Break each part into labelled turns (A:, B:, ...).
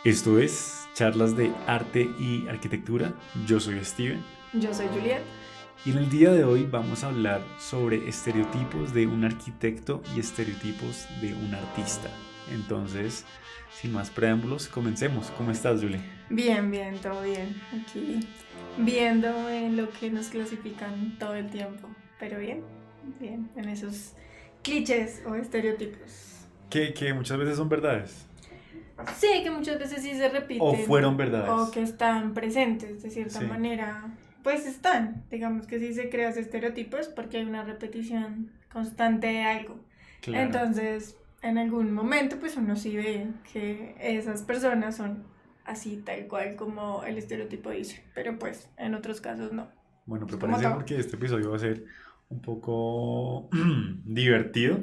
A: Esto es Charlas de Arte y Arquitectura. Yo soy Steven
B: Yo soy Juliet.
A: y en el día de hoy vamos a hablar sobre estereotipos de un arquitecto y estereotipos de un artista. Entonces, sin más preámbulos, comencemos. ¿Cómo estás, Julie?
B: Bien, bien, todo bien. Aquí viendo en lo que nos clasifican todo el tiempo. Pero bien, bien, en esos clichés o estereotipos.
A: Que muchas veces son verdades
B: Sí, que muchas veces sí se
A: o
B: repiten
A: fueron
B: o
A: verdades.
B: que están presentes de cierta
A: Sí,
B: manera. Pues están, digamos que sí se crean estereotipos porque hay una repetición constante de algo.
A: claro.
B: Entonces, en algún momento, pues uno sí ve que esas personas son así, tal cual como el estereotipo dice, pero pues en otros casos no.
A: Bueno,
B: Es como
A: prepárense
B: todo.
A: porque este episodio va a ser un poco divertido.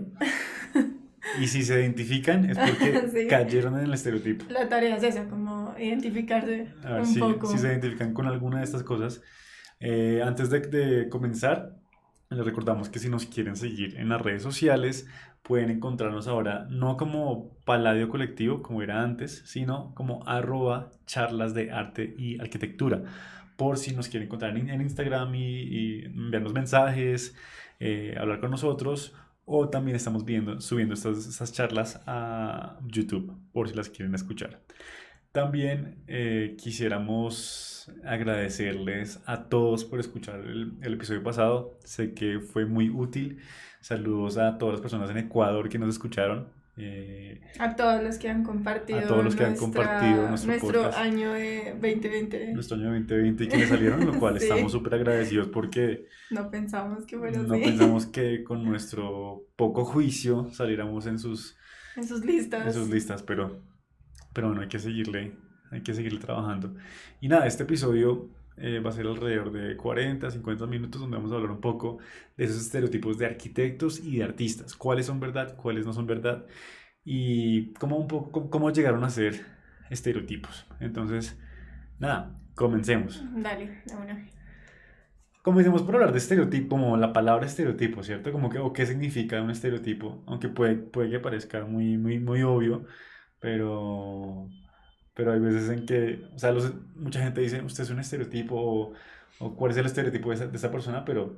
A: Y si se identifican es porque
B: Sí,
A: cayeron en el estereotipo.
B: la tarea es esa, como identificarse
A: A ver
B: un
A: si se
B: poco.
A: identifican con alguna de estas cosas. Antes de comenzar, les recordamos que si nos quieren seguir en las redes sociales, pueden encontrarnos ahora no como Paladio Colectivo, como era antes, sino como @charlas de arte y arquitectura. Por si nos quieren encontrar en Instagram y enviarnos mensajes, hablar con nosotros. O también estamos subiendo estas charlas a YouTube, por si las quieren escuchar. También quisiéramos agradecerles a todos por escuchar el episodio pasado. Sé que fue muy útil. Saludos a todas las personas en Ecuador que nos escucharon.
B: A todos los que han
A: A todos
B: compartido
A: los que han compartido nuestro
B: nuestro
A: podcast,
B: año de 2020.
A: nuestro año 2020 y que le salieron, lo cual estamos
B: Sí,
A: súper agradecidos porque
B: no pensamos que fuera
A: no
B: así.
A: pensamos que con nuestro poco juicio saliéramos
B: En sus
A: en sus
B: listas.
A: listas, pero bueno, hay que seguirle trabajando. Y nada, este episodio va a ser alrededor de 40, 50 minutos donde vamos a hablar un poco de esos estereotipos de arquitectos y de artistas. ¿Cuáles son verdad? ¿Cuáles no son verdad? Y cómo un poco, cómo llegaron a ser estereotipos. Entonces, nada, comencemos.
B: Dale, de una.
A: Comencemos por hablar de estereotipo, como la palabra estereotipo, ¿cierto? Como que, o qué significa un estereotipo, aunque puede que parezca muy obvio, pero, pero hay veces en que, o sea, mucha gente dice, usted es un estereotipo o cuál es el estereotipo de esa persona, pero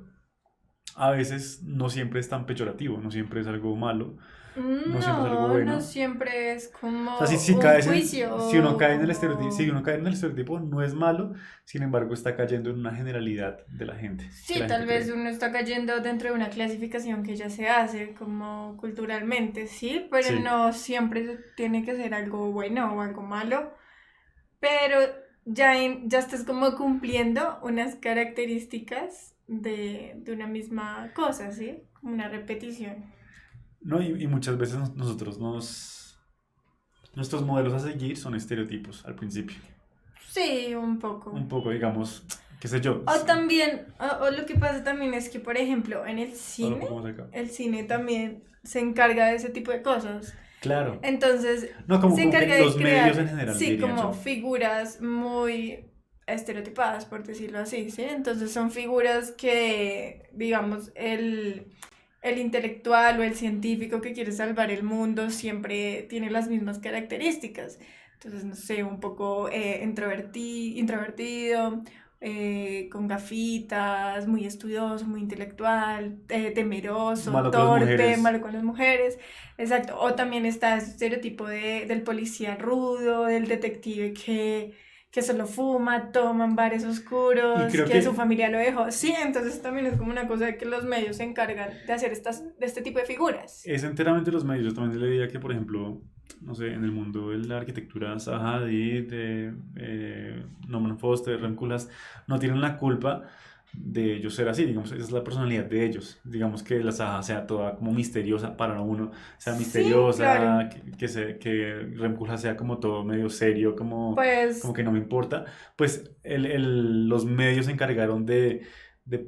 A: a veces no siempre es tan peyorativo, no siempre es algo malo, no siempre es algo
B: No, no
A: bueno.
B: siempre es
A: O sea,
B: como un juicio
A: si uno cae en el estereotipo, si
B: o...
A: uno cae en el estereotipo no es malo, sin embargo está cayendo en una generalidad de la gente, que
B: Sí,
A: la gente
B: tal vez
A: cree.
B: uno está cayendo dentro de una clasificación que ya se hace como culturalmente, sí, pero
A: Sí,
B: no siempre tiene que ser algo bueno o algo malo, pero ya estás como cumpliendo unas características de una misma cosa, ¿sí? Como una repetición.
A: ¿no? Y muchas veces nuestros modelos a seguir son estereotipos al principio.
B: Sí, un poco.
A: Un poco, digamos, qué sé yo,
B: O también, o lo que pasa también es que, por ejemplo, en
A: habla un poco más acá.
B: el cine también se encarga de ese tipo de cosas.
A: Claro,
B: Entonces,
A: no,
B: se
A: como que
B: encarga de
A: los medios en
B: crear,
A: general,
B: sí,
A: diría
B: como
A: yo.
B: figuras muy estereotipadas, por decirlo así, ¿sí? Entonces son figuras que, digamos, el intelectual o el científico que quiere salvar el mundo siempre tiene las mismas características. Entonces, no sé, un poco introvertido, con gafitas, muy estudioso, muy intelectual, temeroso,
A: Malo con las
B: torpe,
A: mujeres.
B: malo con las mujeres. Exacto. O también está ese estereotipo del policía rudo, del detective que solo fuma, toma en bares
A: Y
B: oscuros,
A: creo
B: que su
A: que
B: familia lo dejó. Sí, entonces también es como una cosa de que los medios se encargan de hacer de este tipo de figuras.
A: es enteramente los medios. Yo también le diría que, por ejemplo, no sé, en el mundo de la arquitectura, Zaha Hadid, Norman Foster, Rem Koolhaas, no tienen la culpa de ellos ser así, digamos, esa es la personalidad de ellos. Digamos que la Zaha sea toda como misteriosa para uno, sea
B: Sí, claro.
A: misteriosa, que Rem Koolhaas sea como todo medio serio, como
B: Pues
A: que no me importa. Pues los medios se encargaron de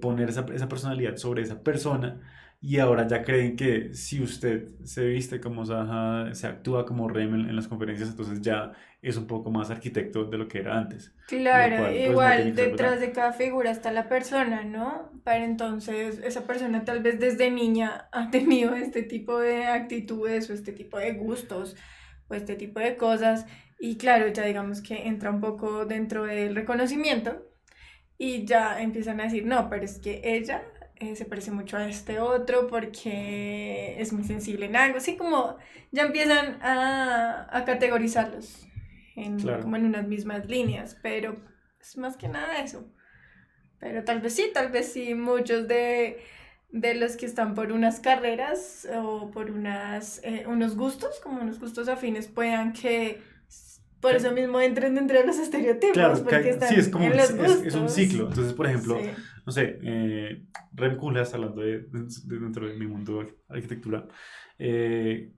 A: poner esa personalidad sobre esa persona y ahora ya creen que si usted se viste como Zaha, se actúa como Rem en las conferencias, entonces ya es un poco más arquitecto de lo que era antes. Lo
B: claro,
A: cual pues no tiene
B: igual
A: que ser
B: detrás
A: verdad.
B: de cada figura está la persona, ¿no? Para entonces esa persona tal vez desde niña ha tenido este tipo de actitudes o este tipo de gustos o este tipo de cosas Y claro, ya digamos que entra un poco dentro del reconocimiento y ya empiezan a decir, no, pero es que ella se parece mucho a este otro porque es muy sensible en algo, así como ya empiezan a categorizarlos
A: Claro.
B: como en unas mismas líneas, pero es más que nada eso. Pero tal vez sí, muchos de los que están por unas carreras o por unos gustos, como unos gustos afines, puedan que por eso
A: Ca-
B: mismo entren dentro de los estereotipos,
A: Claro,
B: porque
A: sí, es
B: están
A: como
B: en los
A: es un
B: gustos.
A: ciclo. Entonces, por ejemplo,
B: Sí,
A: no sé, Rem Koolhaas, hablando dentro de mi mundo de arquitectura, eh,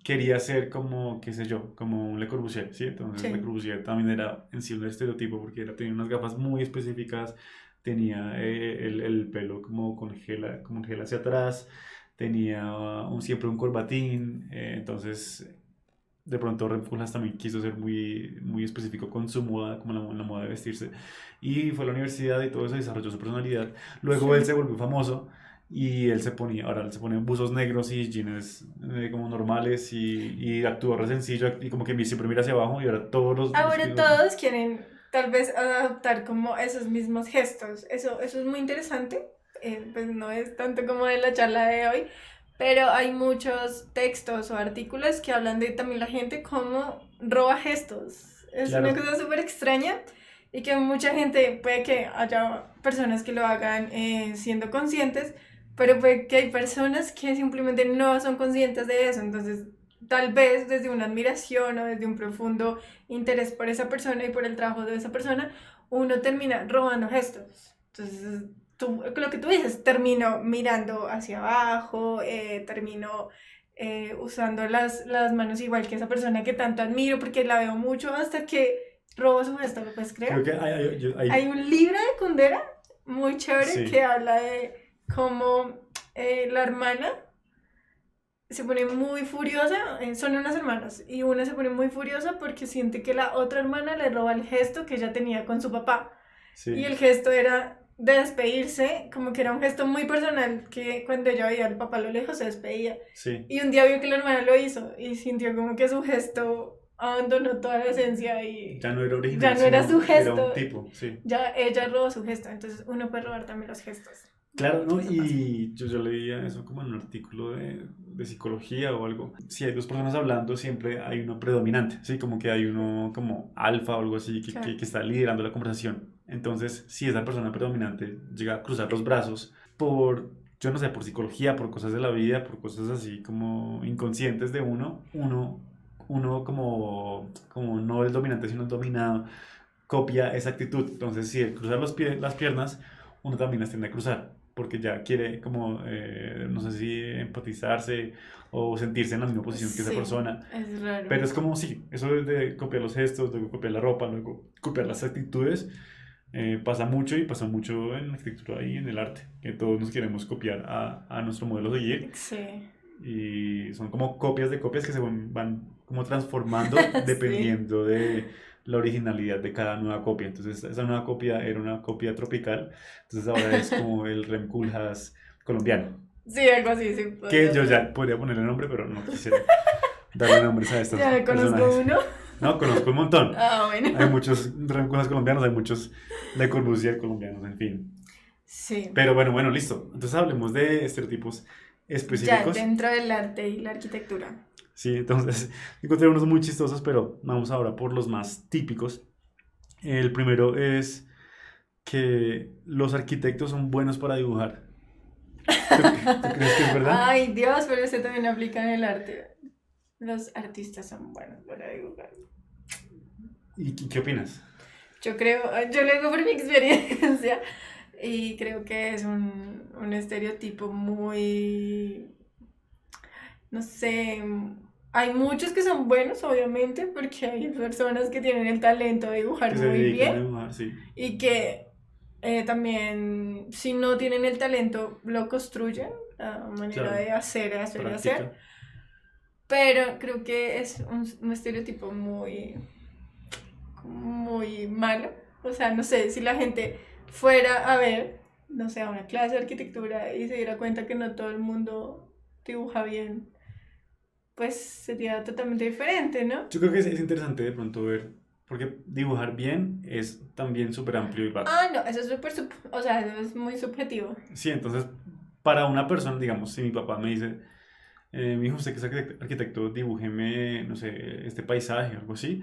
A: quería ser como, qué sé yo, como un Le Corbusier, ¿sí? Entonces Le
B: sí.
A: Corbusier también era en sí un estereotipo porque tenía unas gafas muy específicas, tenía el pelo como un gel hacia atrás, tenía siempre un corbatín, entonces de pronto Rem Koolhaas también quiso ser muy específico con su moda, como la moda de vestirse, y fue a la universidad y todo eso, desarrolló su personalidad. Luego él
B: Sí.
A: se volvió famoso y ahora él se pone buzos negros y jeans como normales y actúa re sencillo y como que siempre mira hacia abajo y ahora todos
B: Ahora todos quieren tal vez adaptar como esos mismos gestos. Eso es muy interesante. Pues no es tanto como de la charla de hoy, pero hay muchos textos o artículos que hablan de también la gente como roba gestos. Es una
A: claro,
B: cosa súper extraña y que mucha gente puede que haya personas que lo hagan siendo conscientes, pero puede que hay personas que simplemente no son conscientes de eso. Entonces, tal vez desde una admiración o desde un profundo interés por esa persona y por el trabajo de esa persona, uno termina robando gestos. Entonces, lo que tú dices, termino mirando hacia abajo, termino usando las manos igual que esa persona que tanto admiro porque la veo mucho hasta que robo su gesto, ¿lo puedes
A: creo
B: creer?
A: que
B: Hay un libro de Kundera muy chévere que
A: sí,
B: habla de cómo la hermana se pone muy furiosa, son unas hermanas, y una se pone muy furiosa porque siente que la otra hermana le roba el gesto que ella tenía con su papá. Y
A: sí,
B: el gesto era de despedirse, como que era un gesto muy personal, que cuando ella veía al papá a lo lejos se despedía.
A: sí,
B: Y un día vio que la hermana lo hizo y sintió como que su gesto abandonó toda la esencia y
A: ya no era
B: ya
A: original,
B: no era su
A: sino era
B: gesto,
A: un tipo, sí.
B: ya ella robó su gesto. Entonces uno puede robar también los gestos.
A: Claro, ¿no?
B: Eso pasa.
A: Y yo leía eso como en un artículo de psicología o algo. Si hay dos personas hablando, siempre hay uno predominante, ¿sí? Como que hay uno como alfa o algo así
B: Claro.
A: que está liderando la conversación. Entonces, si esa persona predominante llega a cruzar los brazos por, yo no sé, por psicología, por cosas de la vida, por cosas así como inconscientes de uno como no el dominante, sino el dominado, copia esa actitud. Entonces, si el cruzar las piernas, uno también las tiende a cruzar, porque ya quiere como, no sé si empatizarse o sentirse en la misma posición que esa
B: Sí,
A: persona.
B: es raro.
A: Pero es como, sí, eso de copiar los gestos, luego copiar la ropa, luego copiar las actitudes, pasa mucho y pasa mucho en la arquitectura y en el arte, que todos nos queremos copiar a nuestro modelo a seguir
B: Sí,
A: y son como copias de copias que van como transformando
B: sí.
A: dependiendo de la originalidad de cada nueva copia. Entonces, esa nueva copia era una copia tropical, entonces ahora es como el Rem Koolhaas colombiano,
B: Sí, algo así, sí,
A: que
B: podría
A: yo
B: ser.
A: ya podría ponerle nombre, pero no quisiera darle nombres a estos
B: Ya me conozco
A: personajes.
B: uno.
A: No, conozco un montón.
B: Ah, bueno.
A: Hay muchos Rem Koolhaas colombianos, hay muchos Le Corbusier colombianos, en fin.
B: Sí,
A: Pero bueno, listo. Entonces hablemos de estereotipos
B: ya
A: específicos.
B: dentro del arte y la arquitectura.
A: Sí, entonces encontré unos muy chistosos, pero vamos ahora por los más típicos. El primero es que los arquitectos son buenos para dibujar. ¿Tú crees que es verdad?
B: Ay, Dios, pero eso también aplica en el arte. Los artistas son buenos para dibujar.
A: ¿Y qué opinas?
B: Yo lo digo por mi experiencia y creo que es un estereotipo muy, no sé, hay muchos que son buenos, obviamente, porque hay personas que tienen el talento de
A: Que
B: dibujar
A: se
B: muy
A: dedican a
B: bien
A: dibujar, sí.
B: y que también, si no tienen el talento, lo construyen, la manera
A: Claro,
B: de hacer y hacer.
A: práctica.
B: Pero creo que es un estereotipo muy malo. O sea, no sé, si la gente fuera a ver, no sé, a una clase de arquitectura y se diera cuenta que no todo el mundo dibuja bien, pues sería totalmente diferente, ¿no?
A: Yo creo que es interesante de pronto ver, porque dibujar bien es también súper amplio y vago.
B: Ah, no, eso es o sea, eso es muy subjetivo.
A: Sí, entonces, para una persona, digamos, si mi papá me dice, mi hijo, usted que es arquitecto, dibújeme, no sé, este paisaje o algo así,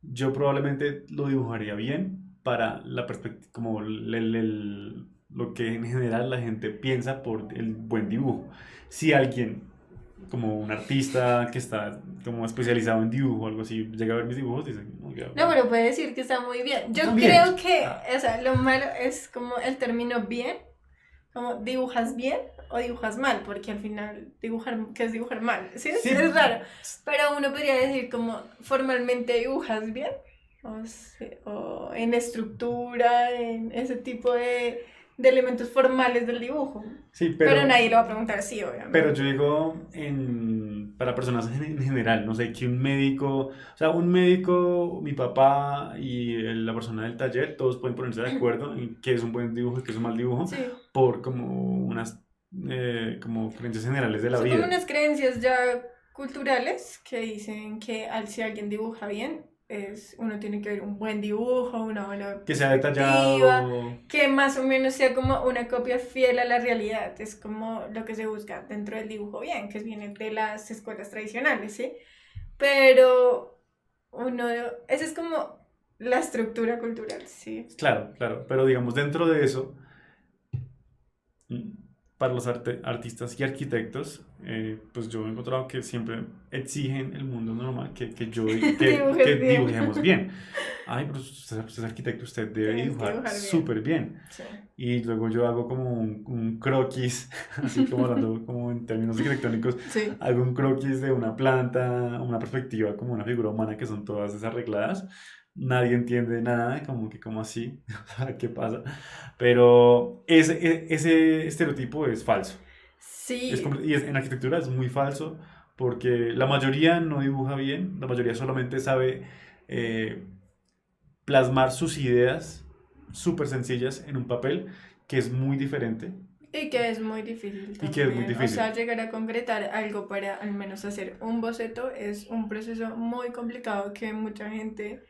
A: yo probablemente lo dibujaría bien para la perspectiva, como lo que en general la gente piensa por el buen dibujo. Si alguien, como un artista que está como especializado en dibujo o algo así, llega a ver mis dibujos, dice, "Oiga,
B: No, pero puede decir que está muy bien. Yo
A: también.
B: creo que,
A: Ah,
B: o sea, lo malo es como el término bien, como dibujas bien o dibujas mal, porque al final dibujar, ¿qué es dibujar mal? Sí,
A: sí,
B: es raro. Pero uno podría decir como formalmente dibujas bien, o en estructura, en ese tipo de elementos formales del dibujo.
A: sí,
B: Pero nadie lo va a preguntar así,
A: pero
B: obviamente.
A: yo digo para personas en general, no sé, que un médico, o sea, un médico, mi papá y la persona del taller, todos pueden ponerse de acuerdo en qué es un buen dibujo y qué es un mal dibujo
B: Sí.
A: por como unas como creencias generales de la
B: Son como
A: vida.
B: unas creencias ya culturales que dicen que si alguien dibuja bien, uno tiene que ver un buen dibujo, una buena
A: Que sea
B: perspectiva,
A: detallado.
B: que más o menos sea como una copia fiel a la realidad. Es como lo que se busca dentro del dibujo bien, que viene de las escuelas tradicionales, ¿sí? Pero uno, esa es como la estructura cultural, ¿sí?
A: Claro, claro, pero digamos dentro de eso, para los artistas y arquitectos, pues yo he encontrado que siempre exigen el mundo normal que
B: Dibujes bien.
A: dibujemos bien. Ay, pero usted es arquitecto, usted debe
B: Tienes que
A: dibujar
B: dibujar bien.
A: súper bien.
B: Sí.
A: Y luego yo hago como un croquis, así como hablando como en términos arquitectónicos,
B: Sí.
A: hago un croquis de una planta, una perspectiva como una figura humana que son todas desarregladas. Nadie entiende nada, como que como así, ¿qué pasa? Pero ese estereotipo es falso.
B: Sí,
A: En arquitectura es muy falso porque la mayoría no dibuja bien, la mayoría solamente sabe eh, plasmar sus ideas súper sencillas en un papel que es muy diferente
B: y que es muy difícil
A: y que es muy
B: también. O sea,
A: difícil.
B: llegar a concretar algo para al menos hacer un boceto es un proceso muy complicado que mucha gente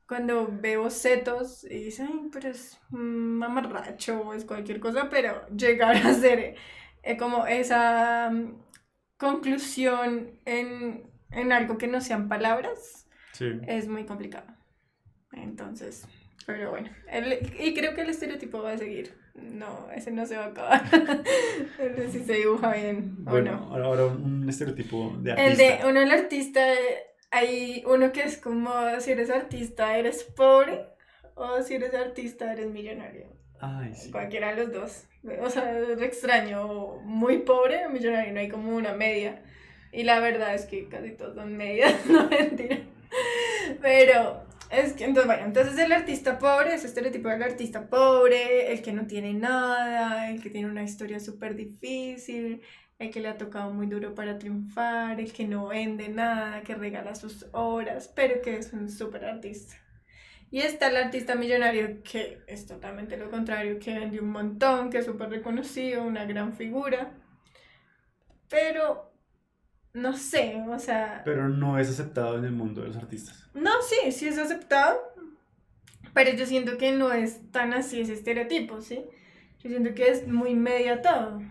B: cuando ve bocetos y dice, ay, pero es mamarracho o es cualquier cosa, pero llegar a hacer como esa conclusión en algo que no sean palabras
A: Sí.
B: es muy complicado. Entonces, pero bueno, y creo que el estereotipo va a seguir. No, ese no se va a acabar. Ese sí se dibuja bien o
A: Bueno,
B: no.
A: ahora un estereotipo de
B: El de
A: artista.
B: uno, el artista, hay uno que es como si eres artista eres pobre o si eres artista eres millonario.
A: Ay, sí.
B: Cualquiera de los dos. O sea, es extraño, muy pobre o millonario, no hay como una media. Y la verdad es que casi todos son medias, no mentira. Pero es que, entonces, bueno, entonces el artista pobre, ese estereotipo del artista pobre, el que no tiene nada, el que tiene una historia súper difícil, el que le ha tocado muy duro para triunfar, el que no vende nada, que regala sus obras, pero que es un súper artista. Y está el artista millonario que es totalmente lo contrario, que vende un montón, que es súper reconocido, una gran figura, pero no sé, o sea,
A: Pero no es aceptado en el mundo de los artistas.
B: no, sí, sí es aceptado, pero yo siento que no es tan así ese estereotipo, ¿sí? Yo siento que es muy media todo.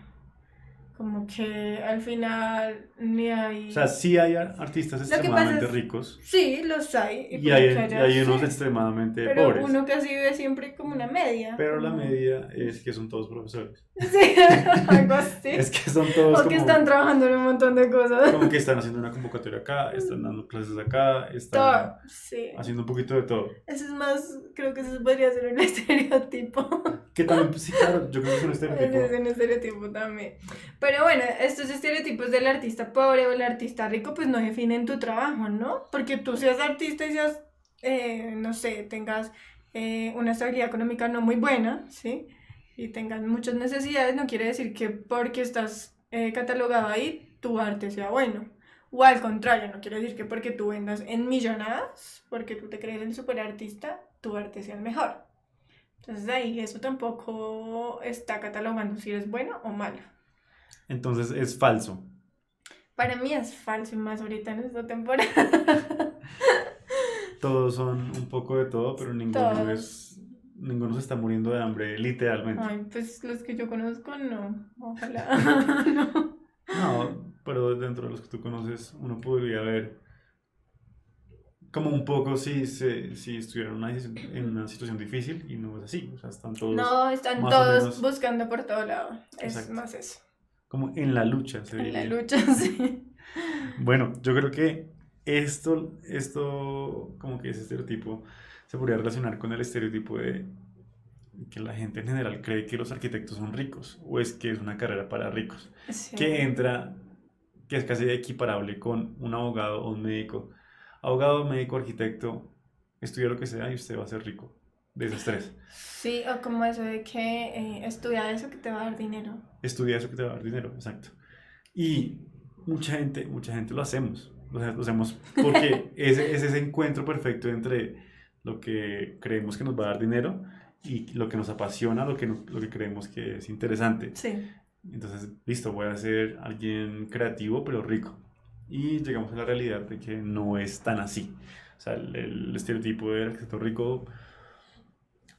B: Como que al final ni
A: O sea,
B: hay...
A: sí hay artistas
B: Lo que pasa
A: extremadamente
B: es,
A: ricos
B: sí, los hay, y
A: y
B: puede que
A: y
B: haya,
A: hay
B: sí,
A: unos extremadamente
B: pero
A: pobres.
B: uno casi vive siempre como una media,
A: Pero la
B: como...
A: media es que son todos profesores.
B: Sí, algo
A: Es
B: así.
A: que son todos
B: O que están trabajando en un montón de cosas.
A: como que están haciendo una convocatoria acá, están dando clases acá, están
B: Todo, sí.
A: haciendo un poquito de todo.
B: Eso es más, creo que eso podría ser un estereotipo.
A: Que también, pues, sí, claro, yo creo que es un
B: Ese es
A: estereotipo.
B: un estereotipo también. Pero bueno, estos estereotipos del artista pobre o el artista rico, pues no definen tu trabajo, ¿no? Porque tú seas artista y seas, no sé, tengas una estabilidad económica no muy buena, ¿sí? Y tengas muchas necesidades, no quiere decir que porque estás catalogado ahí, tu arte sea bueno. O al contrario, no quiere decir que porque tú vendas en millonadas, porque tú te crees el superartista, tu arte sea el mejor. Entonces ahí eso tampoco está catalogando si eres bueno o malo.
A: Entonces es falso.
B: Para mí es falso y más ahorita en esta temporada.
A: Todos son un poco de todo, pero
B: Todos.
A: ninguno se está muriendo de hambre, literalmente.
B: Ay, pues los que yo conozco no. Ojalá. No.
A: No, pero dentro de los que tú conoces, uno podría ver como un poco si estuvieran en una situación difícil y no es así. O sea, están todos
B: No, están
A: más o
B: todos
A: menos,
B: buscando por todo lado. Es
A: exacto,
B: más eso.
A: como en la lucha, se
B: En la
A: diría.
B: lucha, sí.
A: Bueno, yo creo que esto, como que ese estereotipo, se podría relacionar con el estereotipo de que la gente en general cree que los arquitectos son ricos, o es que es una carrera para ricos,
B: Sí.
A: que entra, que es casi equiparable con un abogado o un médico. Abogado, médico, arquitecto, estudia lo que sea y usted va a ser rico, de esos tres.
B: Sí, o como eso de que estudia eso que te va a dar dinero.
A: Estudia eso que te va a dar dinero, exacto. Y mucha gente lo hacemos. O sea, lo hacemos porque es ese encuentro perfecto entre lo que creemos que nos va a dar dinero y lo que nos apasiona, lo que creemos que es interesante.
B: Sí.
A: Entonces, listo, voy a ser alguien creativo pero rico. Y llegamos a la realidad de que no es tan así. O sea, el estereotipo del arquitecto rico,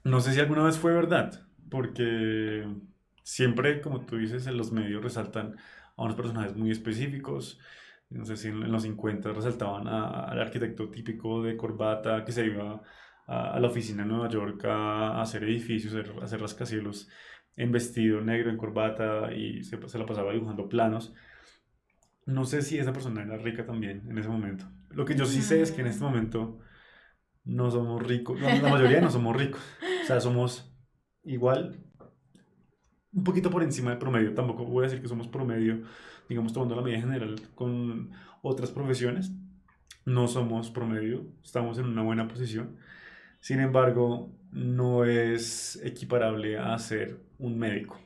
A: no sé si alguna vez fue verdad, porque siempre, como tú dices, en los medios resaltan a unos personajes muy específicos. No sé si en los 50 resaltaban al arquitecto típico de corbata que se iba a la oficina en Nueva York a hacer edificios, a hacer rascacielos en vestido negro, en corbata y se la pasaba dibujando planos. No sé si esa persona era rica también en ese momento. Lo que yo sí sé es que en este
B: Mm.
A: momento no somos ricos, la mayoría no somos ricos. O sea, somos igual, un poquito por encima del promedio. Tampoco voy a decir que somos promedio, digamos, tomando la medida general con otras profesiones. No somos promedio, estamos en una buena posición. Sin embargo, no es equiparable a ser un médico.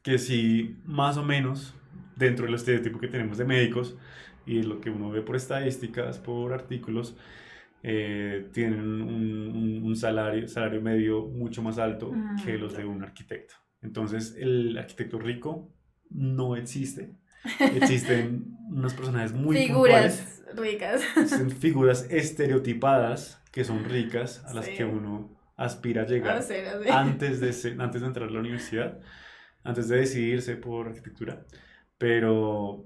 A: Que sí, más o menos, dentro del estereotipo que tenemos de médicos y lo que uno ve por estadísticas, por artículos, tienen un salario medio mucho más alto que los de
B: Claro.
A: un arquitecto. Entonces, el arquitecto rico no existe. Existen unos personajes muy puntuales,
B: Figuras ricas.
A: existen figuras estereotipadas que son ricas, a las que
B: Sí.
A: uno aspira a
B: A
A: llegar
B: ser así.
A: antes de entrar a la universidad, antes de decidirse por arquitectura. Pero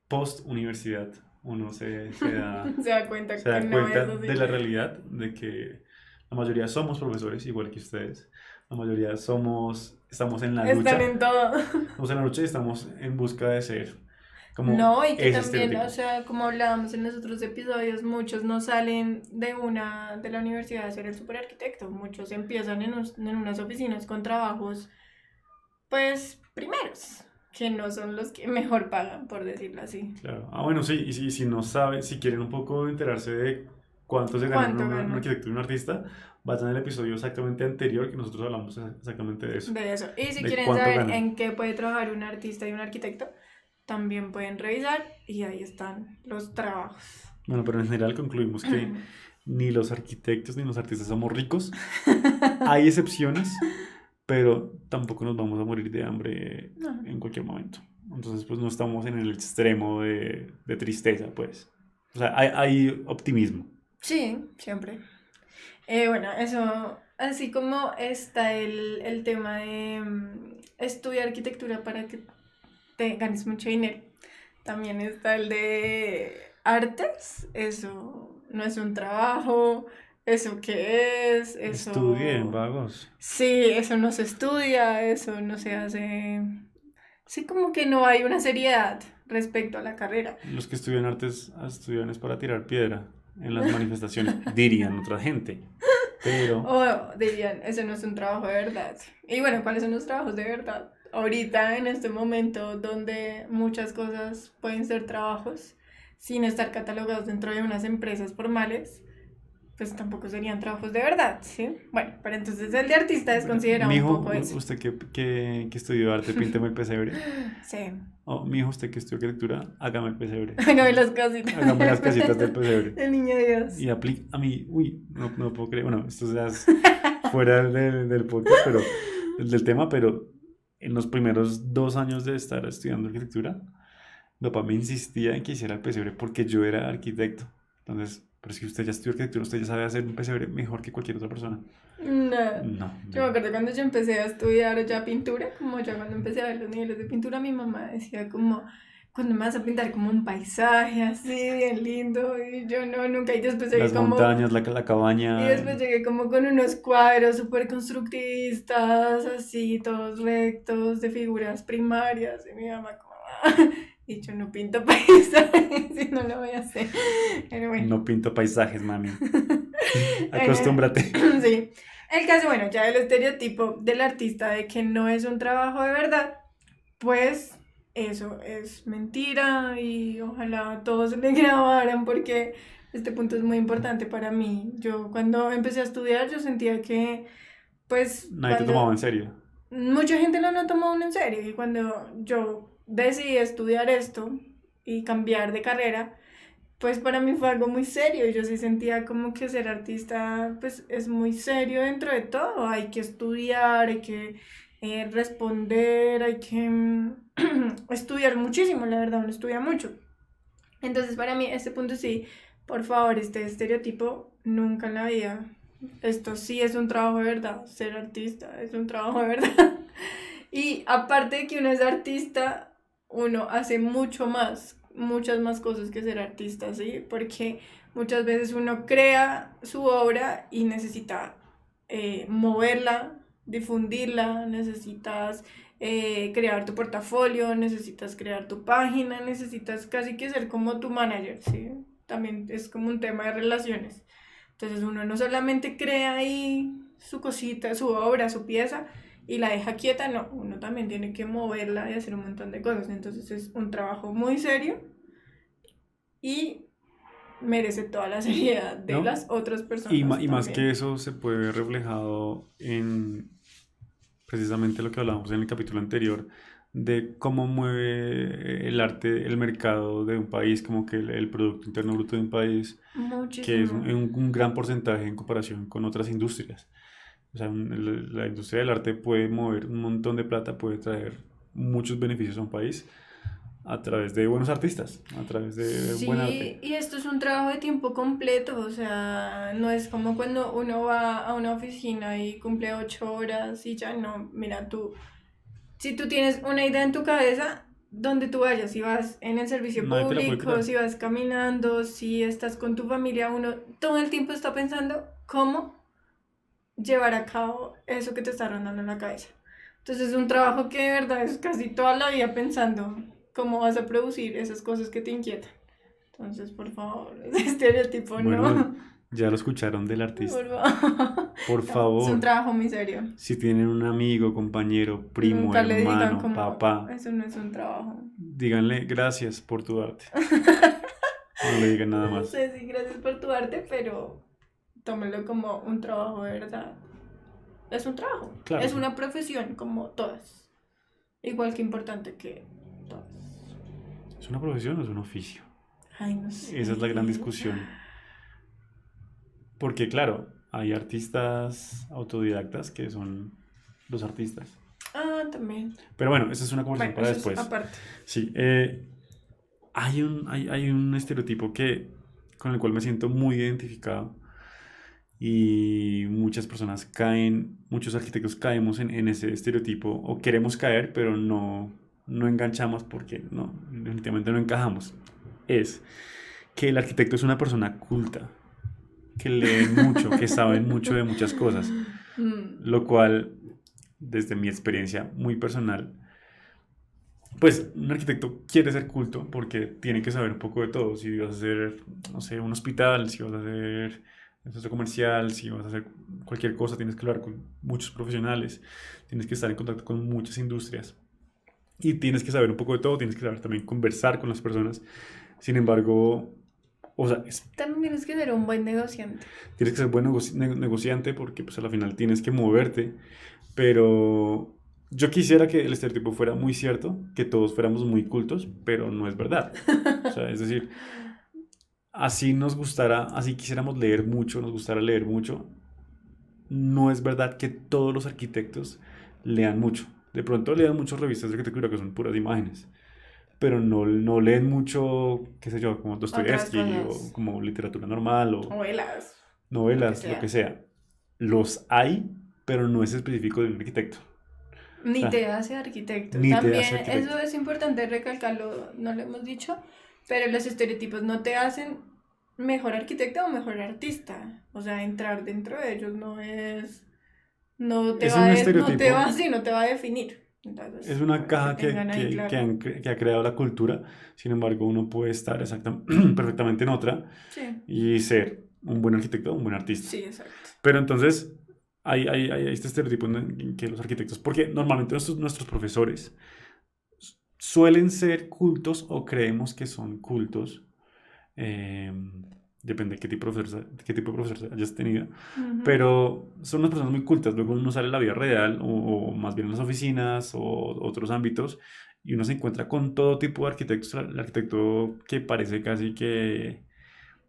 A: post universidad uno
B: Se da cuenta
A: se
B: que
A: da
B: no
A: cuenta
B: es
A: de
B: así.
A: la realidad de que la mayoría somos profesores, igual que ustedes. La mayoría estamos en la
B: Están
A: lucha,
B: en todo.
A: estamos en la lucha y estamos en busca de ser como
B: No, y que
A: ese
B: también, o
A: estereotipo.
B: sea, como hablábamos en los otros episodios, muchos no salen de la universidad a ser el superarquitecto. Muchos empiezan en unas oficinas con trabajos, pues, primeros, que no son los que mejor pagan, por decirlo así.
A: Claro. Ah, bueno, sí, y si no saben, si quieren un poco enterarse de cuánto se gana
B: ¿Cuánto
A: un
B: gana?
A: arquitecto y un artista, vayan al episodio exactamente anterior que nosotros hablamos exactamente de eso,
B: De eso. Y si
A: de
B: quieren
A: cuánto
B: saber
A: ganan.
B: en qué puede trabajar un artista y un arquitecto, también pueden revisar y ahí están los trabajos.
A: Bueno, pero en general concluimos que ni los arquitectos ni los artistas somos ricos. Hay excepciones, pero tampoco nos vamos a morir de hambre
B: No.
A: en cualquier momento. Entonces, pues no estamos en el extremo de tristeza, pues. O sea, hay optimismo.
B: Sí, siempre. Bueno, eso, así como está el tema de estudiar arquitectura para que te ganes mucho dinero, también está el de artes, eso no es un trabajo, eso qué es,
A: Estudien,
B: eso,
A: vagos.
B: sí, eso no se estudia, eso no se hace, sí, como que no hay una seriedad respecto a la carrera.
A: Los que estudian artes estudian es para tirar piedra en las manifestaciones, dirían otra gente. Pero,
B: O dirían, eso no es un trabajo de verdad. Y bueno, ¿cuáles son los trabajos de verdad? Ahorita, en este momento, donde muchas cosas pueden ser trabajos sin estar catalogados dentro de unas empresas formales, pues tampoco serían trabajos de verdad, ¿sí? Bueno, pero entonces el de artista es
A: bueno,
B: considerado un
A: mijo,
B: poco eso.
A: usted que estudió arte, pínteme el pesebre.
B: Sí,
A: O mijo, usted que estudió arquitectura, hágame el pesebre.
B: hágame las casitas.
A: Hágame las casitas del pesebre.
B: El niño Dios.
A: Y aplica a mí, uy, no puedo creer, bueno, esto ya es fuera del podcast, pero del tema, pero en los primeros 2 años de estar estudiando arquitectura, mi papá me insistía en que hiciera el pesebre porque yo era arquitecto. Entonces, pero es que usted ya estudió arquitectura, usted ya sabe hacer un pesebre mejor que cualquier otra persona.
B: No.
A: No,
B: Yo me acuerdo cuando yo empecé a estudiar ya pintura, como ya cuando empecé a ver los niveles de pintura, mi mamá decía como, cuando me vas a pintar como un paisaje así, bien lindo, y yo no, nunca, y después llegué
A: las
B: como,
A: montañas, la
B: y
A: cabaña,
B: después llegué como con unos cuadros súper constructivistas, así, todos rectos, de figuras primarias, y mi mamá como, y yo no pinto paisajes, y no lo voy a hacer, pero bueno.
A: no pinto paisajes, mami.
B: Eh,
A: Acostúmbrate.
B: sí. El caso, bueno, ya el estereotipo del artista de que no es un trabajo de verdad, pues eso es mentira y ojalá todos le grabaran porque este punto es muy importante para mí. Yo cuando empecé a estudiar yo sentía que pues
A: Nadie te tomaba en
B: cuando
A: serio.
B: mucha gente no tomó uno en serio y cuando yo decidí estudiar esto y cambiar de carrera, pues para mí fue algo muy serio. Yo sí sentía como que ser artista, pues es muy serio dentro de todo. Hay que estudiar, hay que responder, hay que estudiar muchísimo, la verdad, uno estudia mucho. Entonces para mí este punto sí, por favor, este estereotipo nunca en la vida. Esto sí es un trabajo de verdad, ser artista es un trabajo de verdad. Y aparte de que uno es artista, uno hace mucho más, muchas más cosas que ser artista, ¿sí? Porque muchas veces uno crea su obra y necesita moverla, difundirla, necesitas crear tu portafolio, necesitas crear tu página, necesitas casi que ser como tu manager, ¿sí? También es como un tema de relaciones. Entonces uno no solamente crea ahí su cosita, su obra, su pieza y la deja quieta, no, uno también tiene que moverla y hacer un montón de cosas. Entonces es un trabajo muy serio y merece toda la seriedad de
A: ¿No?
B: las otras
A: Y,
B: personas
A: y más que
B: también.
A: eso se puede ver reflejado en precisamente lo que hablábamos en el capítulo anterior, de cómo mueve el arte, el mercado de un país, como que el Producto Interno Bruto de un país, que es
B: Muchísimo.
A: un gran porcentaje en comparación con otras industrias. O sea, la industria del arte puede mover un montón de plata, puede traer muchos beneficios a un país a través de buenos artistas, a través de buen arte.
B: Sí, y esto es un trabajo de tiempo completo, o sea, no es como cuando uno va a una oficina y cumple 8 horas y ya no, mira tú, si tú tienes una idea en tu cabeza, donde tú vayas, si vas en el servicio
A: Nadie te la puede
B: público,
A: quitar.
B: si vas caminando, si estás con tu familia, uno todo el tiempo está pensando cómo llevar a cabo eso que te está rondando en la cabeza. Entonces es un trabajo que de verdad es casi toda la vida pensando cómo vas a producir esas cosas que te inquietan. Entonces, por favor, ese estereotipo
A: Bueno,
B: no.
A: ya lo escucharon del
B: Por
A: artista.
B: favor.
A: Por
B: No, es un
A: favor,
B: trabajo muy serio.
A: si tienen un amigo, compañero, primo,
B: Nunca le digan
A: hermano,
B: como,
A: papá,
B: eso no es un trabajo.
A: díganle gracias por tu arte. No le digan nada
B: No
A: más.
B: sé si gracias por tu arte, pero tómelo como un trabajo de verdad. Es un trabajo.
A: Claro,
B: Es
A: sí.
B: una profesión como todas. Igual que importante que todas.
A: ¿Es una profesión o es un oficio?
B: Ay, no
A: Esa es la gran
B: sé.
A: discusión. Porque claro, hay artistas autodidactas que son los artistas.
B: Ah, también.
A: Pero bueno, esa es una conversación
B: Bueno,
A: para
B: eso es
A: después.
B: aparte.
A: Sí, hay un estereotipo con el cual me siento muy identificado y muchas personas caen, muchos arquitectos caemos en ese estereotipo o queremos caer, pero no enganchamos porque no, definitivamente no encajamos. Es que el arquitecto es una persona culta, que leen mucho, que saben mucho de muchas cosas,
B: Mm,
A: lo cual, desde mi experiencia muy personal, pues un arquitecto quiere ser culto porque tiene que saber un poco de todo. Si vas a hacer, no sé, un hospital, si vas a hacer un centro comercial, si vas a hacer cualquier cosa, tienes que hablar con muchos profesionales, tienes que estar en contacto con muchas industrias y tienes que saber un poco de todo, tienes que saber también conversar con las personas. Sin embargo, o sea,
B: También tienes que ser un buen negociante.
A: tienes que ser buen negociante porque pues a la final tienes que moverte, pero yo quisiera que el estereotipo fuera muy cierto, que todos fuéramos muy cultos, pero no es verdad. O sea, es decir, así nos gustara, así quisiéramos leer mucho, nos gustara leer mucho, no es verdad que todos los arquitectos lean mucho. De pronto lean muchas revistas de arquitectura que son puras imágenes, pero no leen mucho, qué sé yo, como
B: Otras
A: Dostoyevsky o
B: cosas,
A: como literatura normal o
B: novelas, lo que
A: novelas, lo que
B: sea.
A: sea. Los hay, pero no es específico de un arquitecto. O
B: Ni
A: sea,
B: te hace arquitecto.
A: ni te hace
B: También
A: arquitecto.
B: eso es importante recalcarlo, no lo hemos dicho, pero los estereotipos no te hacen mejor arquitecto o mejor artista. O sea, entrar dentro de ellos no es,
A: Es un
B: no te va,
A: estereotipo,
B: sí, no te va a definir.
A: es
B: Entonces,
A: una
B: para que
A: caja
B: tengan ahí claro.
A: que ha creado la cultura. Sin embargo, uno puede estar perfectamente en otra
B: Sí,
A: y ser un buen arquitecto o un buen artista.
B: sí, exacto.
A: Pero entonces hay este estereotipo en que los arquitectos, porque normalmente nuestros profesores suelen ser cultos o creemos que son cultos, eh, depende de qué tipo de profesor hayas tenido,
B: Ujú.
A: pero son unas personas muy cultas. Luego uno sale a la vida real o más bien en las oficinas o otros ámbitos y uno se encuentra con todo tipo de arquitectos. El arquitecto que parece casi que,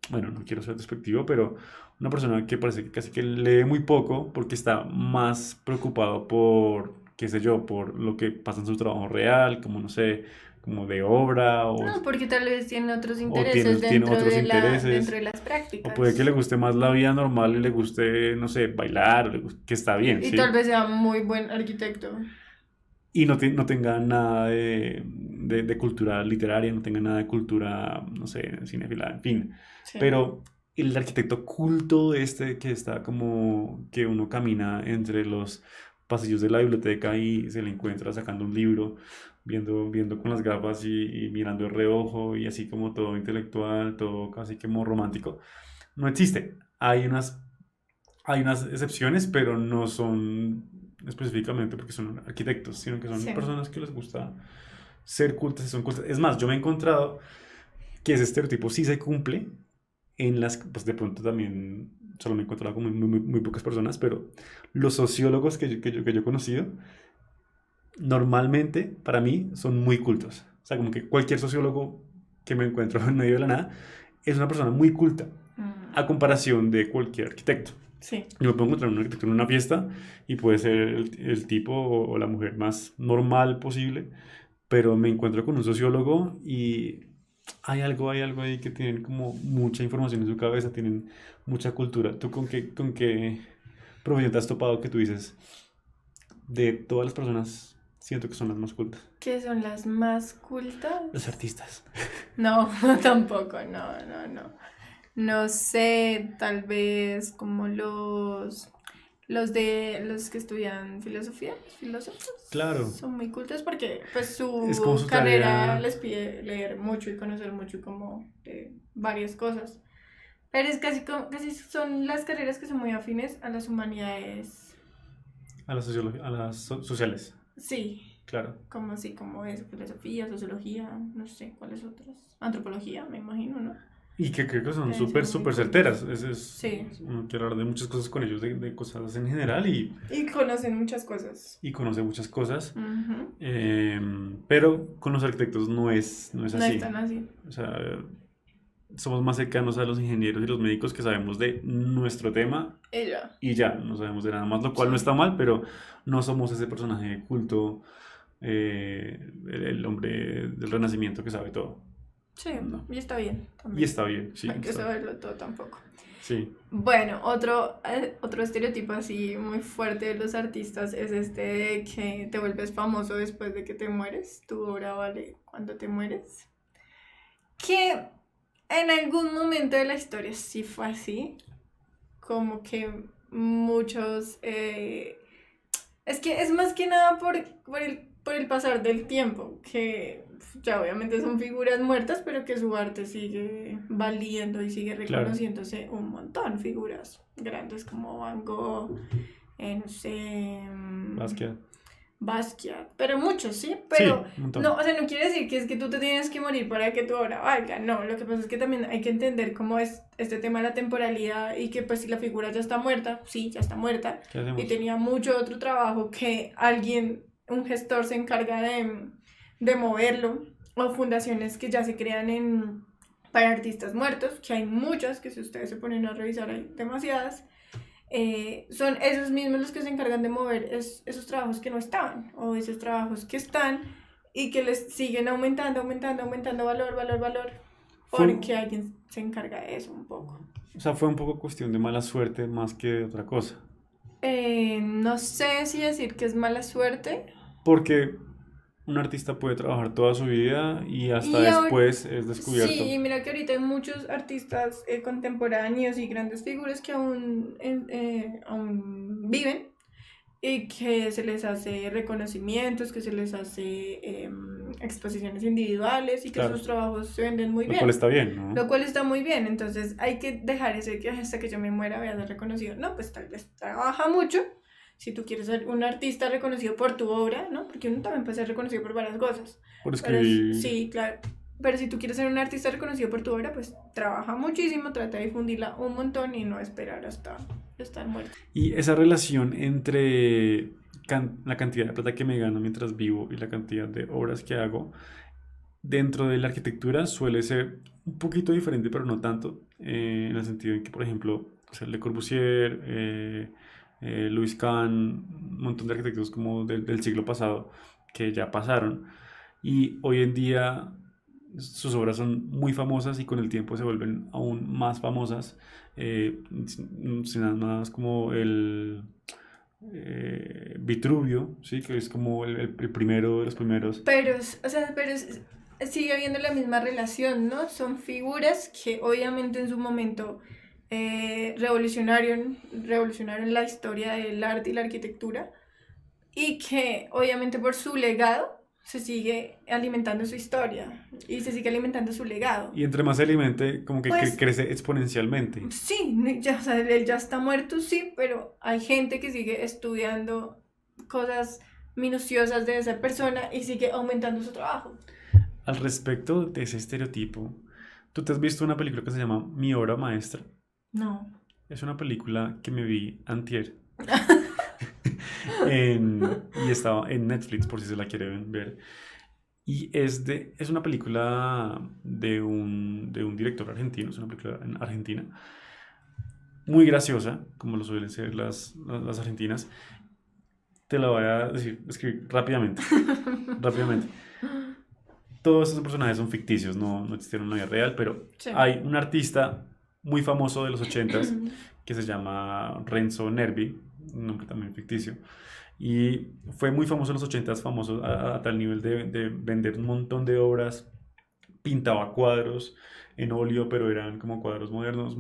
A: bueno, no quiero ser despectivo, pero una persona que parece que casi que lee muy poco porque está más preocupado por, qué sé yo, por lo que pasa en su trabajo real, como no sé, como de obra
B: No, porque tal vez tiene otros
A: o
B: intereses
A: tiene otros
B: dentro
A: intereses,
B: de las
A: o puede que le
B: prácticas.
A: guste más la vida normal y le guste, no sé, bailar, que está bien,
B: Y tal
A: ¿sí?
B: vez sea muy buen arquitecto.
A: Y no tenga nada de cultura literaria, no tenga nada de cultura, no sé, cinéfila, en fin.
B: Sí.
A: Pero el arquitecto culto este que está como que uno camina entre los pasillos de la biblioteca y se le encuentra sacando un libro, viendo con las gafas y mirando el reojo y así como todo intelectual, todo casi como romántico, no existe. Hay unas excepciones, pero no son específicamente porque son arquitectos, sino que son
B: Sí.
A: personas que les gusta ser cultas y son cultas. Es más, yo me he encontrado que ese estereotipo sí se cumple en las, pues de pronto también solo me he encontrado con muy pocas personas, pero los sociólogos que yo he conocido, normalmente para mí son muy cultos. O sea, como que cualquier sociólogo que me encuentro en medio de la nada es una persona muy culta a
B: Mm,
A: comparación de cualquier arquitecto.
B: sí.
A: Yo me puedo encontrar un arquitecto en una fiesta y puede ser el tipo o la mujer más normal posible, pero me encuentro con un sociólogo y hay algo ahí que tienen como mucha información en su cabeza, tienen mucha cultura. ¿Tú con qué profesión te has topado que tú dices, de todas las personas, siento que son las más cultas?
B: ¿Qué son las más
A: Los
B: cultas?
A: artistas.
B: No, tampoco, no, no, no. No sé, tal vez como los que estudian filosofía, los filósofos,
A: Claro,
B: son muy cultos porque pues
A: es como
B: su
A: su
B: carrera
A: tarea.
B: les pide leer mucho y conocer mucho como de varias cosas. Pero es casi, casi son las carreras que son muy afines a las humanidades.
A: A las sociología, a las sociales,
B: Sí,
A: claro.
B: como así, como es filosofía, sociología, no sé cuáles otras. Antropología, me imagino, ¿no?
A: Y que creo que son
B: Deben ser muy
A: súper
B: cultos.
A: certeras.
B: Sí,
A: Uno quiere hablar de muchas cosas con ellos, de cosas en general
B: y conocen muchas cosas.
A: y conoce muchas cosas.
B: Ujú.
A: Eh, pero con los arquitectos no es
B: No
A: así.
B: están así.
A: O sea, somos más cercanos a los ingenieros y los médicos que sabemos de nuestro tema
B: Ella.
A: y ya, no sabemos de nada más, lo cual no
B: Sí.
A: está mal, pero no somos ese personaje culto, el hombre del renacimiento que sabe todo.
B: Sí,
A: No.
B: y está bien
A: Y
B: también.
A: está bien,
B: No
A: sí,
B: hay que
A: está bien.
B: saberlo todo tampoco.
A: Sí.
B: Bueno, otro estereotipo así muy fuerte de los artistas es este de que te vuelves famoso después de que te mueres. Tu obra vale cuando te mueres. Que en algún momento de la historia sí fue así. Como que muchos... es que es más que nada por el pasar del tiempo, que ya obviamente son figuras muertas, pero que su arte sigue valiendo y sigue
A: Claro,
B: reconociéndose un montón. Figuras grandes como Van Gogh, no sé,
A: Basquiat.
B: Basquiat, pero muchos, ¿sí? Pero
A: Sí, un
B: no,
A: montón.
B: o sea, no quiere decir que es que tú te tienes que morir para que tu obra valga, no, lo que pasa es que también hay que entender cómo es este tema de la temporalidad y que pues si la figura ya está muerta, sí, ya está muerta,
A: ¿Qué
B: y
A: hacemos?
B: tenía mucho otro trabajo que alguien, un gestor se encarga de moverlo, o fundaciones que ya se crean para artistas muertos, que hay muchas, que si ustedes se ponen a revisar hay demasiadas, son esos mismos los que se encargan de mover esos trabajos que no estaban o esos trabajos que están y que les siguen aumentando valor,
A: Fue,
B: porque alguien se encarga de eso un poco.
A: o sea, fue un poco cuestión de mala suerte más que de otra cosa.
B: No sé si decir que es mala suerte.
A: Porque un artista puede trabajar toda su vida y hasta
B: Y ahora,
A: después es descubierto.
B: sí, mira que ahorita hay muchos artistas contemporáneos y grandes figuras que aún viven y que se les hace reconocimientos, que se les hace exposiciones individuales y que sus
A: Claro,
B: trabajos se venden muy
A: lo cual
B: bien.
A: está bien,
B: Lo
A: ¿no?
B: cual está muy bien, entonces hay que dejar eso de que hasta que yo me muera voy a ser reconocido. No, pues tal vez trabaja mucho. Si tú quieres ser un artista reconocido por tu obra, ¿no? Porque uno también puede ser reconocido por varias cosas.
A: Por
B: Pero
A: escribir.
B: sí, claro. Pero si tú quieres ser un artista reconocido por tu obra, pues trabaja muchísimo, trata de difundirla un montón y no esperar hasta estar muerto.
A: Y esa relación entre la cantidad de plata que me gano mientras vivo y la cantidad de obras que hago dentro de la arquitectura suele ser un poquito diferente, pero no tanto, en el sentido en que, por ejemplo, o sea, Le Corbusier, Louis Kahn, un montón de arquitectos como del siglo pasado que ya pasaron y hoy en día sus obras son muy famosas y con el tiempo se vuelven aún más famosas, sin nada más como el Vitruvio, ¿sí? Que es como el primero de los primeros.
B: O sea, sigue habiendo la misma relación, ¿no? Son figuras que obviamente en su momento revolucionaron la historia del arte y la arquitectura y que obviamente por su legado se sigue alimentando su historia y se sigue alimentando su legado.
A: Y entre más se alimente, como que
B: Pues
A: crece exponencialmente.
B: sí, ya, o sea, él ya está muerto, sí, pero hay gente que sigue estudiando cosas minuciosas de esa persona y sigue aumentando su trabajo.
A: Al respecto de ese estereotipo, ¿tú te has visto una película que se llama Mi obra maestra?
B: No.
A: Es una película que me vi antier y estaba en Netflix por si se la quieren ver. Y es una película de un director argentino, es una película en Argentina, muy graciosa, como lo suelen ser las argentinas. Te la voy a decir, escribir rápidamente, rápidamente. Todos esos personajes son ficticios, no existieron en la vida real, pero
B: Sí.
A: hay un artista muy famoso de los ochentas que se llama Renzo Nervi, un nombre también ficticio, y fue muy famoso en los ochentas, famoso a tal nivel de vender un montón de obras, pintaba cuadros en óleo, pero eran como cuadros modernos,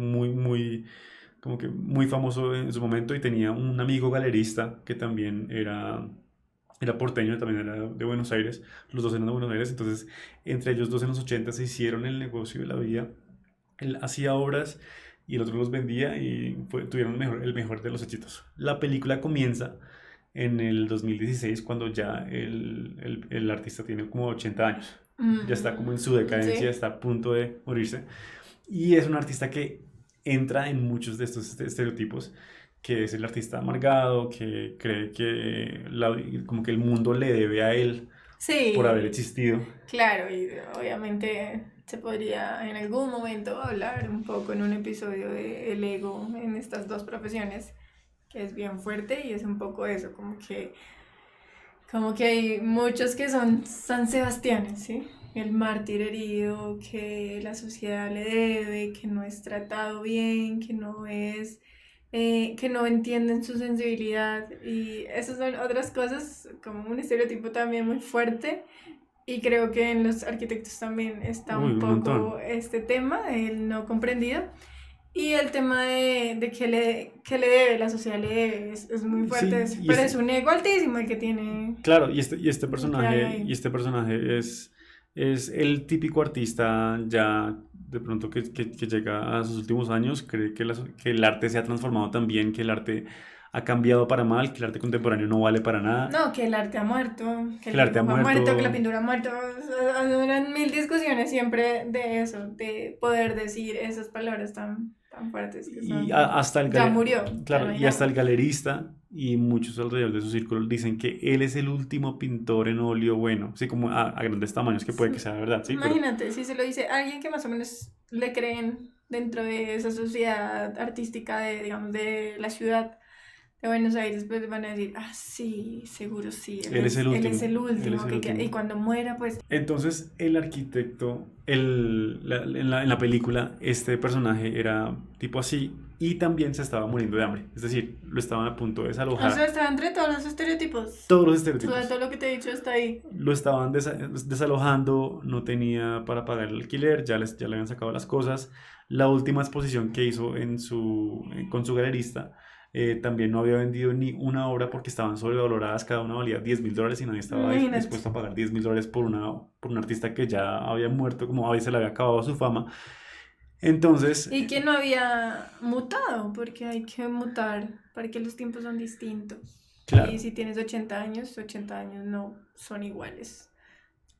A: como que muy famoso en su momento y tenía un amigo galerista que también era porteño, también era de Buenos Aires, los dos eran de Buenos Aires, entonces entre ellos dos en los 80 se hicieron el negocio de la vida, él hacía obras y el otro los vendía y tuvieron el mejor de los éxitos. La película comienza en el 2016 cuando ya el artista tiene como 80 años, ya está como en su decadencia,
B: Sí.
A: está a punto de morirse y es un artista que entra en muchos de estos estereotipos que es el artista amargado, que cree que como que el mundo le debe a él por haber
B: Sí,
A: existido.
B: claro, y obviamente se podría en algún momento hablar un poco en un episodio de el ego en estas dos profesiones, que es bien fuerte y es un poco eso, como que hay muchos que son San Sebastián, ¿sí? El mártir herido, que la sociedad le debe, que no es tratado bien, que no entienden su sensibilidad. Y esas son otras cosas, como un estereotipo también muy fuerte. Y creo que en los arquitectos también está
A: Uy,
B: un
A: un
B: poco
A: montón.
B: este tema del no comprendido. Y el tema de que le debe, la sociedad le debe, es muy fuerte
A: Sí,
B: eso. Pero es un ego altísimo el que tiene,
A: claro, y este
B: el que hay
A: personaje, y
B: ahí.
A: este personaje es el típico artista ya de pronto que llega a sus últimos años, cree que el arte se ha transformado también, que el arte ha cambiado para mal, que el arte contemporáneo no vale para nada,
B: No, que el arte ha muerto, que
A: que
B: el
A: el arte ha
B: dibujo ha muerto, que la
A: muerto.
B: pintura ha muerto. Eran mil discusiones siempre de eso, de poder decir esas palabras tan fuertes que
A: Y
B: son.
A: hasta
B: Ya murió, ya no
A: claro,
B: hay
A: y hasta
B: nada.
A: el galerista y muchos alrededor de su círculo dicen que él es el último pintor en óleo bueno, así como a grandes tamaños, que puede que sea verdad, sí, pero
B: Imagínate, si se lo dice alguien que más o menos le creen dentro de esa sociedad artística de, digamos, de la ciudad de Buenos Aires, pues van a decir, ah, sí, seguro sí,
A: Él es el
B: él es el
A: último. Él es
B: último,
A: el último.
B: y cuando muera, pues...
A: Entonces, el arquitecto, en la película, este personaje era tipo así y también se estaba muriendo de hambre. Es decir, lo estaban a punto de
B: O sea,
A: desalojar.
B: está entre todos los estereotipos.
A: Todos los
B: Todo,
A: estereotipos.
B: todo lo que te he dicho está ahí.
A: Lo estaban desalojando, no tenía para pagar el alquiler, ya le habían sacado las cosas. La última exposición que hizo con su galerista también no había vendido ni una obra porque estaban sobrevaloradas, cada una valía $10.000 y nadie estaba
B: Imagínate.
A: dispuesto a pagar $10.000 por un artista que ya había muerto, como a veces se le había acabado su fama. Entonces,
B: Y que no había mutado, porque hay que mutar para que los tiempos son distintos. Y
A: claro,
B: si tienes 80 años no son iguales.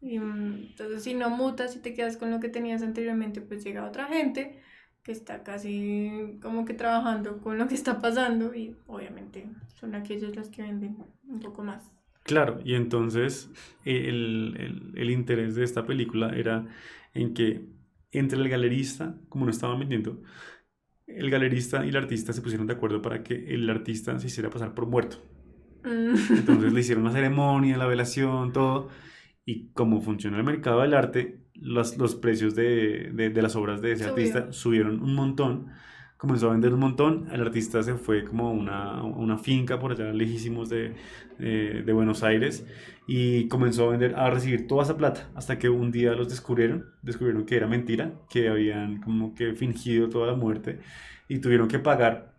B: Y, entonces, si no mutas y te quedas con lo que tenías anteriormente, pues llega otra gente que está casi como que trabajando con lo que está pasando y obviamente son aquellos los que venden un poco más.
A: claro, y entonces el interés de esta película era en que entre el galerista, como no estaban vendiendo, el galerista y el artista se pusieron de acuerdo para que el artista se hiciera pasar por muerto. Entonces le hicieron la ceremonia, la velación, todo. Y como funciona el mercado del arte, los precios de las obras de ese
B: Subió.
A: artista subieron un montón. Comenzó a vender un montón. El artista se fue como a una finca por allá lejísimos de Buenos Aires y comenzó a vender, a recibir toda esa plata. Hasta que un día los descubrieron que era mentira, que habían como que fingido toda la muerte y tuvieron que pagar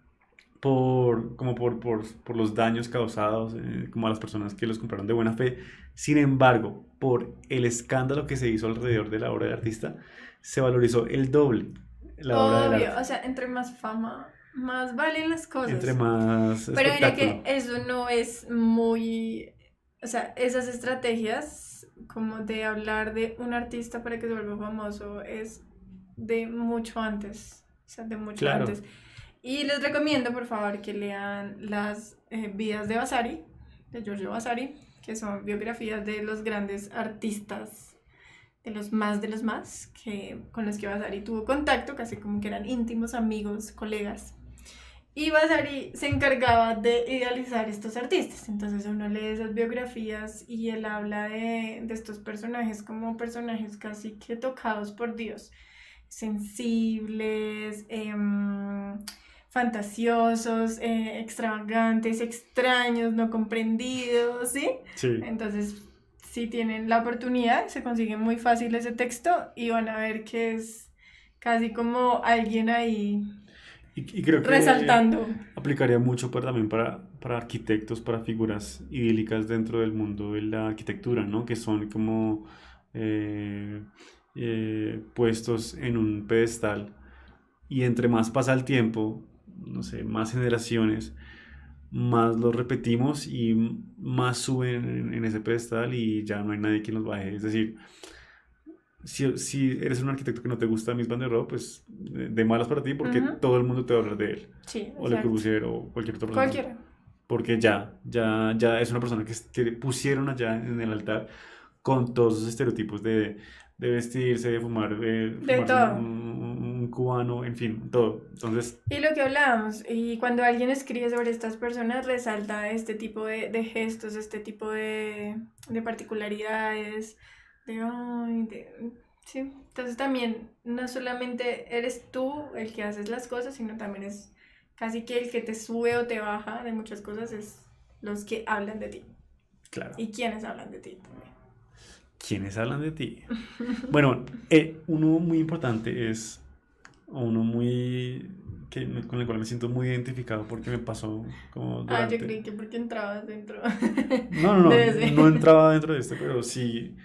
A: por los daños causados, como a las personas que los compraron de buena fe. Sin embargo, por el escándalo que se hizo alrededor de la obra del artista, se valorizó el doble la obra del
B: Obvio,
A: arte.
B: o sea, entre más fama, más valen las
A: Entre
B: cosas.
A: más
B: Pero mira que
A: espectáculo.
B: eso no es muy, o sea, esas estrategias como de hablar de un artista para que se vuelva famoso es de mucho antes, o sea, de mucho
A: Claro,
B: antes. Y les recomiendo, por favor, que lean las vidas de Vasari, de Giorgio Vasari, que son biografías de los grandes artistas, de los más, que, con los que Vasari tuvo contacto, casi como que eran íntimos amigos, colegas. Y Vasari se encargaba de idealizar estos artistas. Entonces uno lee esas biografías y él habla de estos personajes como personajes casi que tocados por Dios. Sensibles, fantasiosos, extravagantes, extraños, no comprendidos, ¿sí?
A: sí.
B: Entonces, si tienen la oportunidad, se consigue muy fácil ese texto y van a ver que es casi como alguien ahí
A: Y creo que
B: resaltando.
A: aplicaría mucho también para arquitectos, para figuras idílicas dentro del mundo de la arquitectura, ¿no? Que son como eh, puestos en un pedestal y entre más pasa el tiempo, no sé, más generaciones, más lo repetimos y más suben en ese pedestal y ya no hay nadie que los baje. Es decir, si eres un arquitecto que no te gusta Mies van der Rohe, pues de malas para ti porque
B: Ujú.
A: todo el mundo te va a hablar de él.
B: Sí,
A: O Le
B: exacto.
A: Corbusier o cualquier otra persona.
B: Cualquiera.
A: Porque ya es una persona que pusieron allá en el altar con todos esos estereotipos de vestirse, de
B: De
A: fumarse
B: todo.
A: un cubano, en fin, todo. Entonces,
B: Y lo que hablábamos, y cuando alguien escribe sobre estas personas, resalta este tipo de gestos, este tipo de particularidades, de, ay, sí. Entonces también no solamente eres tú el que haces las cosas, sino también es casi que el que te sube o te baja de muchas cosas, es los que hablan de ti.
A: claro,
B: Y quienes hablan de ti también.
A: ¿quiénes hablan de ti? Bueno, uno muy importante es, o uno muy, con el cual me siento muy identificado porque me pasó como
B: Ah, yo
A: durante...
B: creí que porque entrabas dentro
A: No,
B: de ese.
A: no entraba dentro de este, pero sí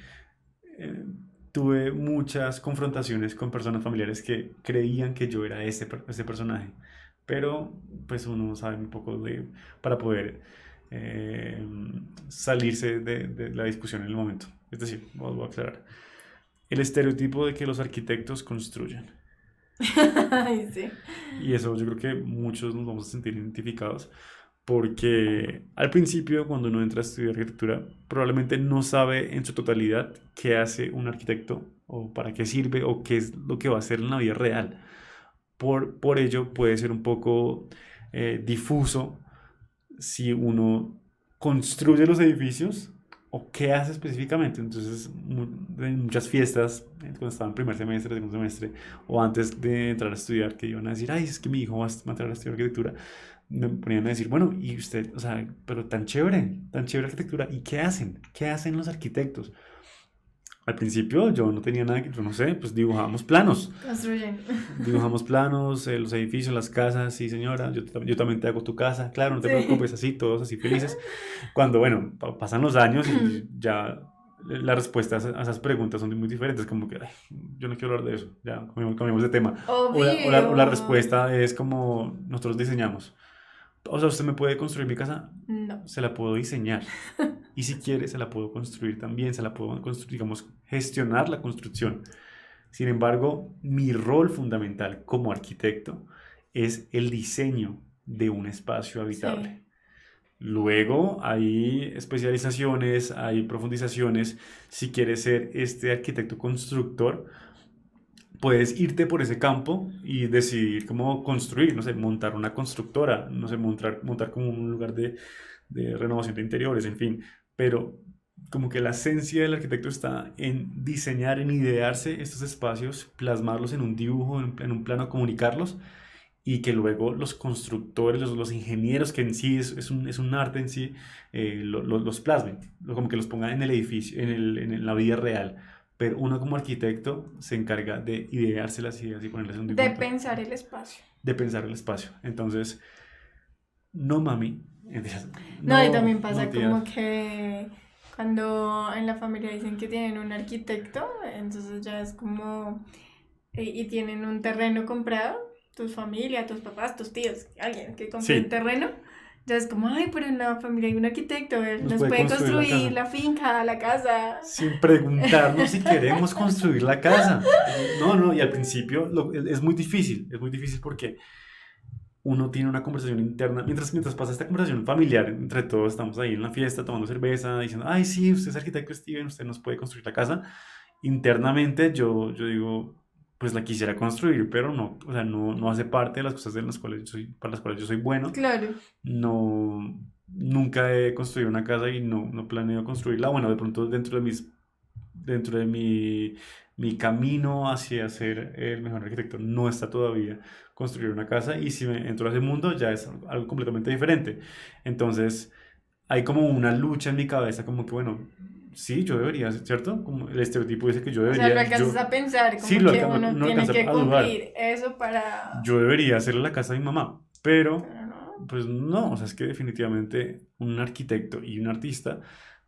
A: eh, tuve muchas confrontaciones con personas familiares que creían que yo era ese personaje, pero pues uno sabe un poco para poder eh, salirse de la discusión en el momento. Es decir, voy a aclarar, el estereotipo de que los arquitectos construyen.
B: Ay, sí.
A: Y eso yo creo que muchos nos vamos a sentir identificados porque al principio cuando uno entra a estudiar arquitectura probablemente no sabe en su totalidad qué hace un arquitecto o para qué sirve o qué es lo que va a hacer en la vida real. Por ello puede ser un poco difuso si uno construye los edificios o qué hace específicamente. Entonces, en muchas fiestas, cuando estaba en primer semestre, segundo semestre, o antes de entrar a estudiar, que iban a decir, ay, es que mi hijo va a entrar a estudiar arquitectura, me ponían a decir, bueno, y usted, o sea, pero tan chévere arquitectura, ¿y qué hacen? ¿Qué hacen los arquitectos? Al principio yo no tenía nada que, yo no sé, pues
B: Construyen.
A: dibujamos planos, los edificios, las casas, sí señora, yo también te hago tu casa, claro, no te
B: Sí.
A: preocupes, así, todos así felices. Cuando, bueno, pasan los años y ya las respuestas a esas preguntas son muy diferentes, como que, "Ay, yo no quiero hablar de eso, ya, cambiemos de tema. O la
B: Obvio.
A: respuesta es como, nosotros diseñamos. O sea, usted me puede construir mi casa,
B: No.
A: se la puedo diseñar. Y si quiere, se la puedo construir también, se la puedo construir, digamos, gestionar la construcción. Sin embargo, mi rol fundamental como arquitecto es el diseño de un espacio habitable.
B: Sí.
A: Luego hay especializaciones, hay profundizaciones. Si quieres ser este arquitecto constructor, puedes irte por ese campo y decidir cómo construir, no sé, montar una constructora, no sé, montar como un lugar de renovación de interiores, en fin. Pero como que la esencia del arquitecto está en diseñar, en idearse estos espacios, plasmarlos en un dibujo, en un plano, comunicarlos y que luego los constructores, los ingenieros, que en sí es un arte en sí, los plasmen, como que los pongan en el edificio, en la vida real. Pero uno como arquitecto se encarga de idearse las ideas y ponerles un
B: De
A: dibujo,
B: pensar el espacio.
A: de pensar el espacio. Entonces, no mami,
B: No, y
A: no,
B: también
A: no
B: pasa
A: tía.
B: como que cuando en la familia dicen que tienen un arquitecto, entonces ya es como, y tienen un terreno comprado, tu familia, tus papás, tus tíos, alguien que compre un
A: Sí,
B: terreno, ya es como, ay, pero en la familia hay un arquitecto, él
A: nos
B: nos
A: puede
B: puede
A: construir la
B: construir
A: casa.
B: la finca, la casa.
A: Sin preguntarnos si queremos construir la casa. No, no, y al principio es muy difícil porque uno tiene una conversación interna, mientras pasa esta conversación familiar, entre todos estamos ahí en la fiesta tomando cerveza, diciendo, ay, sí, usted es arquitecto Steven, usted nos puede construir la casa. Internamente yo digo, pues la quisiera construir, pero no, o sea, no hace parte de las cosas para las cuales yo soy bueno.
B: Claro.
A: No, nunca he construido una casa y no planeo construirla. Bueno, de pronto dentro de mi camino hacia ser el mejor arquitecto no está todavía construir una casa y si me entro a ese mundo ya es algo completamente diferente. Entonces hay como una lucha en mi cabeza como que bueno, sí, yo debería, ¿cierto? Como el estereotipo dice que yo
B: O sea, lo
A: debería,
B: alcanzas a pensar,
A: sí,
B: como que uno
A: no
B: tiene
A: alcanza
B: que
A: a dudar,
B: cumplir eso para...
A: yo debería hacerle la casa a mi mamá, pero
B: Pero no.
A: pues no, o sea, es que definitivamente un arquitecto y un artista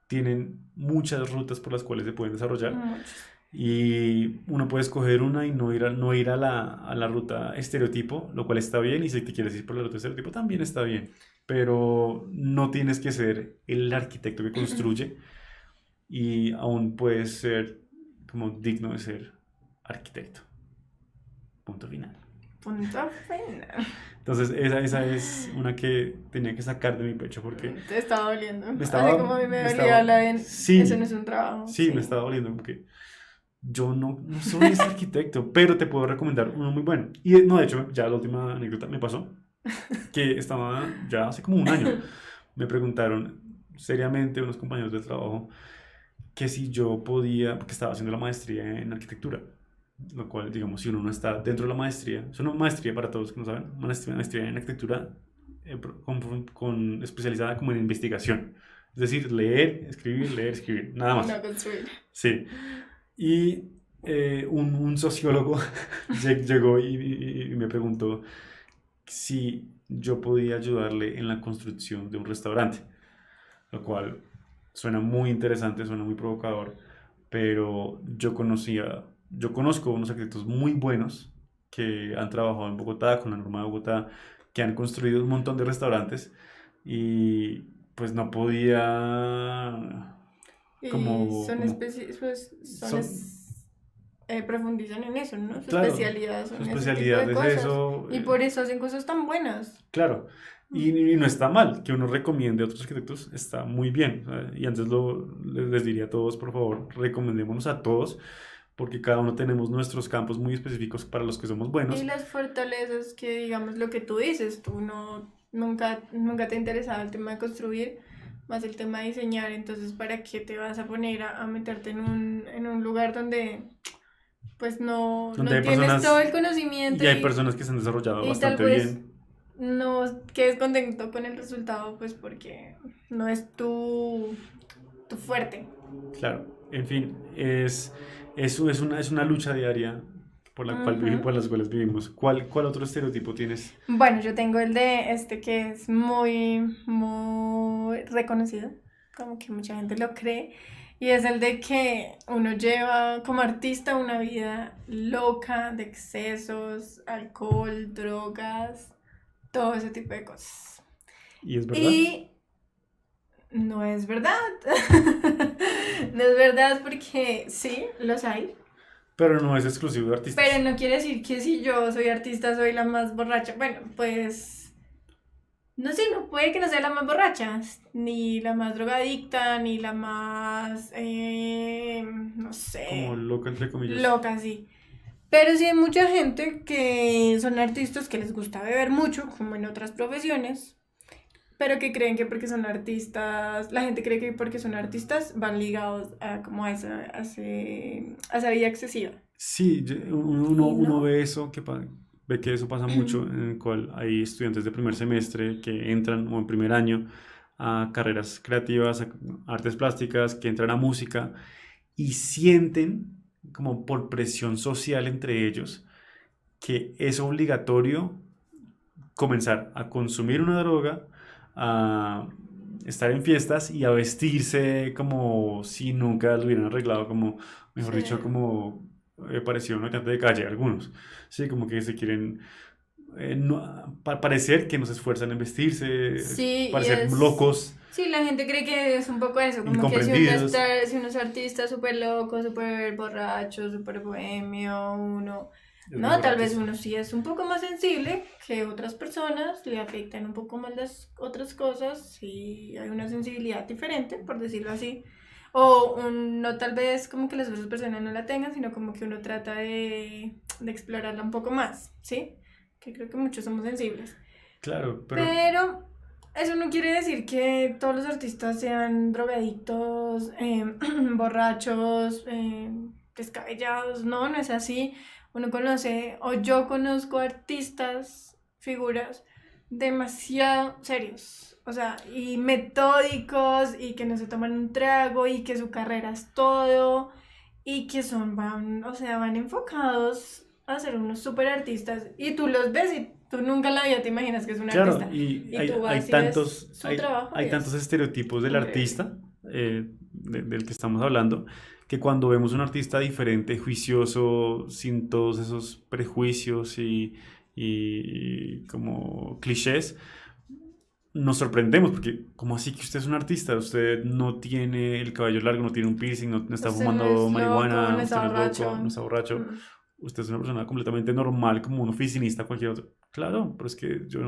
A: tienen muchas rutas por las cuales se pueden desarrollar
B: Muchos.
A: y uno puede escoger una y no ir a la ruta estereotipo, lo cual está bien, y si te quieres ir por la ruta estereotipo también está bien, pero no tienes que ser el arquitecto que construye y aún puedes ser como digno de ser arquitecto. Punto final.
B: Punto final.
A: Entonces esa es una que tenía que sacar de mi pecho porque
B: Te está doliendo.
A: me
B: Así como a mí me dolía la de... Eso no
A: sí,
B: es un trabajo.
A: sí, me
B: Sí.
A: estaba doliendo como que yo no soy ese arquitecto, pero te puedo recomendar uno muy bueno. Y no, de hecho, ya la última anécdota me pasó, que estaba ya hace como un año. Me preguntaron seriamente unos compañeros del trabajo que si yo podía, porque estaba haciendo la maestría en arquitectura, lo cual, digamos, si uno no está dentro de la maestría, es una maestría para todos que no saben, una maestría en arquitectura especializada como en investigación. Es decir, leer, escribir, nada más.
B: No construir.
A: Sí. Y un sociólogo llegó y me preguntó si yo podía ayudarle en la construcción de un restaurante, lo cual suena muy interesante, suena muy provocador, pero yo conozco unos arquitectos muy buenos que han trabajado en Bogotá, con la norma de Bogotá, que han construido un montón de restaurantes y pues no podía
B: Y
A: como,
B: son
A: como
B: pues,
A: son,
B: profundizan en eso, ¿no? Su
A: claro,
B: especialidad
A: su
B: son ese tipo
A: especialidad
B: de
A: es
B: cosas.
A: eso,
B: Y por eso hacen cosas tan buenas.
A: claro. Y no está mal que uno recomiende a otros arquitectos, está muy bien. O sea, y antes les diría a todos, por favor, recomendémonos a todos, porque cada uno tenemos nuestros campos muy específicos para los que somos
B: Y
A: buenos.
B: las fortalezas que, digamos, lo que tú dices, tú nunca te ha interesado el tema de construir, más el tema de diseñar, entonces ¿para qué te vas a poner a meterte en un lugar donde pues
A: Donde
B: no
A: hay
B: tienes todo
A: personas
B: el conocimiento
A: y hay personas que se han desarrollado
B: y tal
A: bastante
B: vez
A: bien.
B: no quedes contento con el resultado, pues porque no es tu fuerte?
A: Claro, en fin, es una lucha diaria por la cual
B: Ujú.
A: por las cuales vivimos. ¿Cuál otro estereotipo tienes?
B: Bueno, yo tengo el de este que es muy reconocido, como que mucha gente lo cree, y es el de que uno lleva como artista una vida loca de excesos, alcohol, drogas, todo ese tipo de cosas.
A: ¿Y es verdad?
B: Y no es verdad. No es verdad porque sí, los hay.
A: Pero no es exclusivo de
B: Pero
A: artistas.
B: no quiere decir que si yo soy artista soy la más borracha. Bueno, pues no sé, no puede que no sea la más borracha, ni la más drogadicta, ni la más, no
A: Como
B: sé,
A: loco entre comillas.
B: loca, sí. Pero sí hay mucha gente que son artistas que les gusta beber mucho, como en otras profesiones, pero que creen que porque son artistas, la gente cree que porque son artistas van ligados a como a esa vida excesiva.
A: Sí,
B: Y
A: uno
B: no.
A: ve eso, ve que eso pasa mucho, en el cual hay estudiantes de primer semestre que entran o en primer año a carreras creativas, a artes plásticas, que entran a música y sienten como por presión social entre ellos que es obligatorio comenzar a consumir una droga, a estar en fiestas y a vestirse como si nunca lo hubieran arreglado, como, mejor
B: Sí.
A: dicho, como pareció una cantante de calle algunos. Sí, como que se quieren parecer que no se esfuerzan en vestirse,
B: Sí, y
A: parecer
B: es...
A: locos,
B: Sí, la gente cree que es un poco eso, como que
A: incomprendidos.
B: si uno es artista súper loco, súper borracho, súper bohemio, uno...
A: Es
B: No,
A: mejor
B: tal vez
A: artista.
B: uno sí es un poco más sensible que otras personas, le afectan un poco más las otras cosas, sí hay una sensibilidad diferente, por decirlo así. O no tal vez como que las otras personas no la tengan, sino como que uno trata de explorarla un poco más, ¿sí? Que creo que muchos somos sensibles.
A: Claro, pero
B: Pero eso no quiere decir que todos los artistas sean drogadictos, borrachos, descabellados. No, no es así. Uno conoce, o yo conozco artistas, figuras demasiado serios. O sea, y metódicos, y que no se toman un trago, y que su carrera es todo, y que o sea, van enfocados a ser unos super artistas. Y tú los ves y tú nunca en la vida te imaginas que es un
A: claro,
B: artista.
A: y
B: Y tú vas y ves su trabajo y
A: hay tantos
B: es
A: estereotipos del
B: increíble.
A: artista, del que estamos hablando, que cuando vemos un artista diferente, juicioso, sin todos esos prejuicios y como clichés, nos sorprendemos, porque ¿cómo así que usted es un artista? Usted no tiene el cabello largo, no tiene un piercing, no está
B: Usted no
A: fumando
B: es loco,
A: marihuana,
B: no está
A: usted no es loco, no
B: borracho.
A: está borracho,
B: Mm,
A: usted es una persona completamente normal como un oficinista cualquier otro. Claro, pero es que yo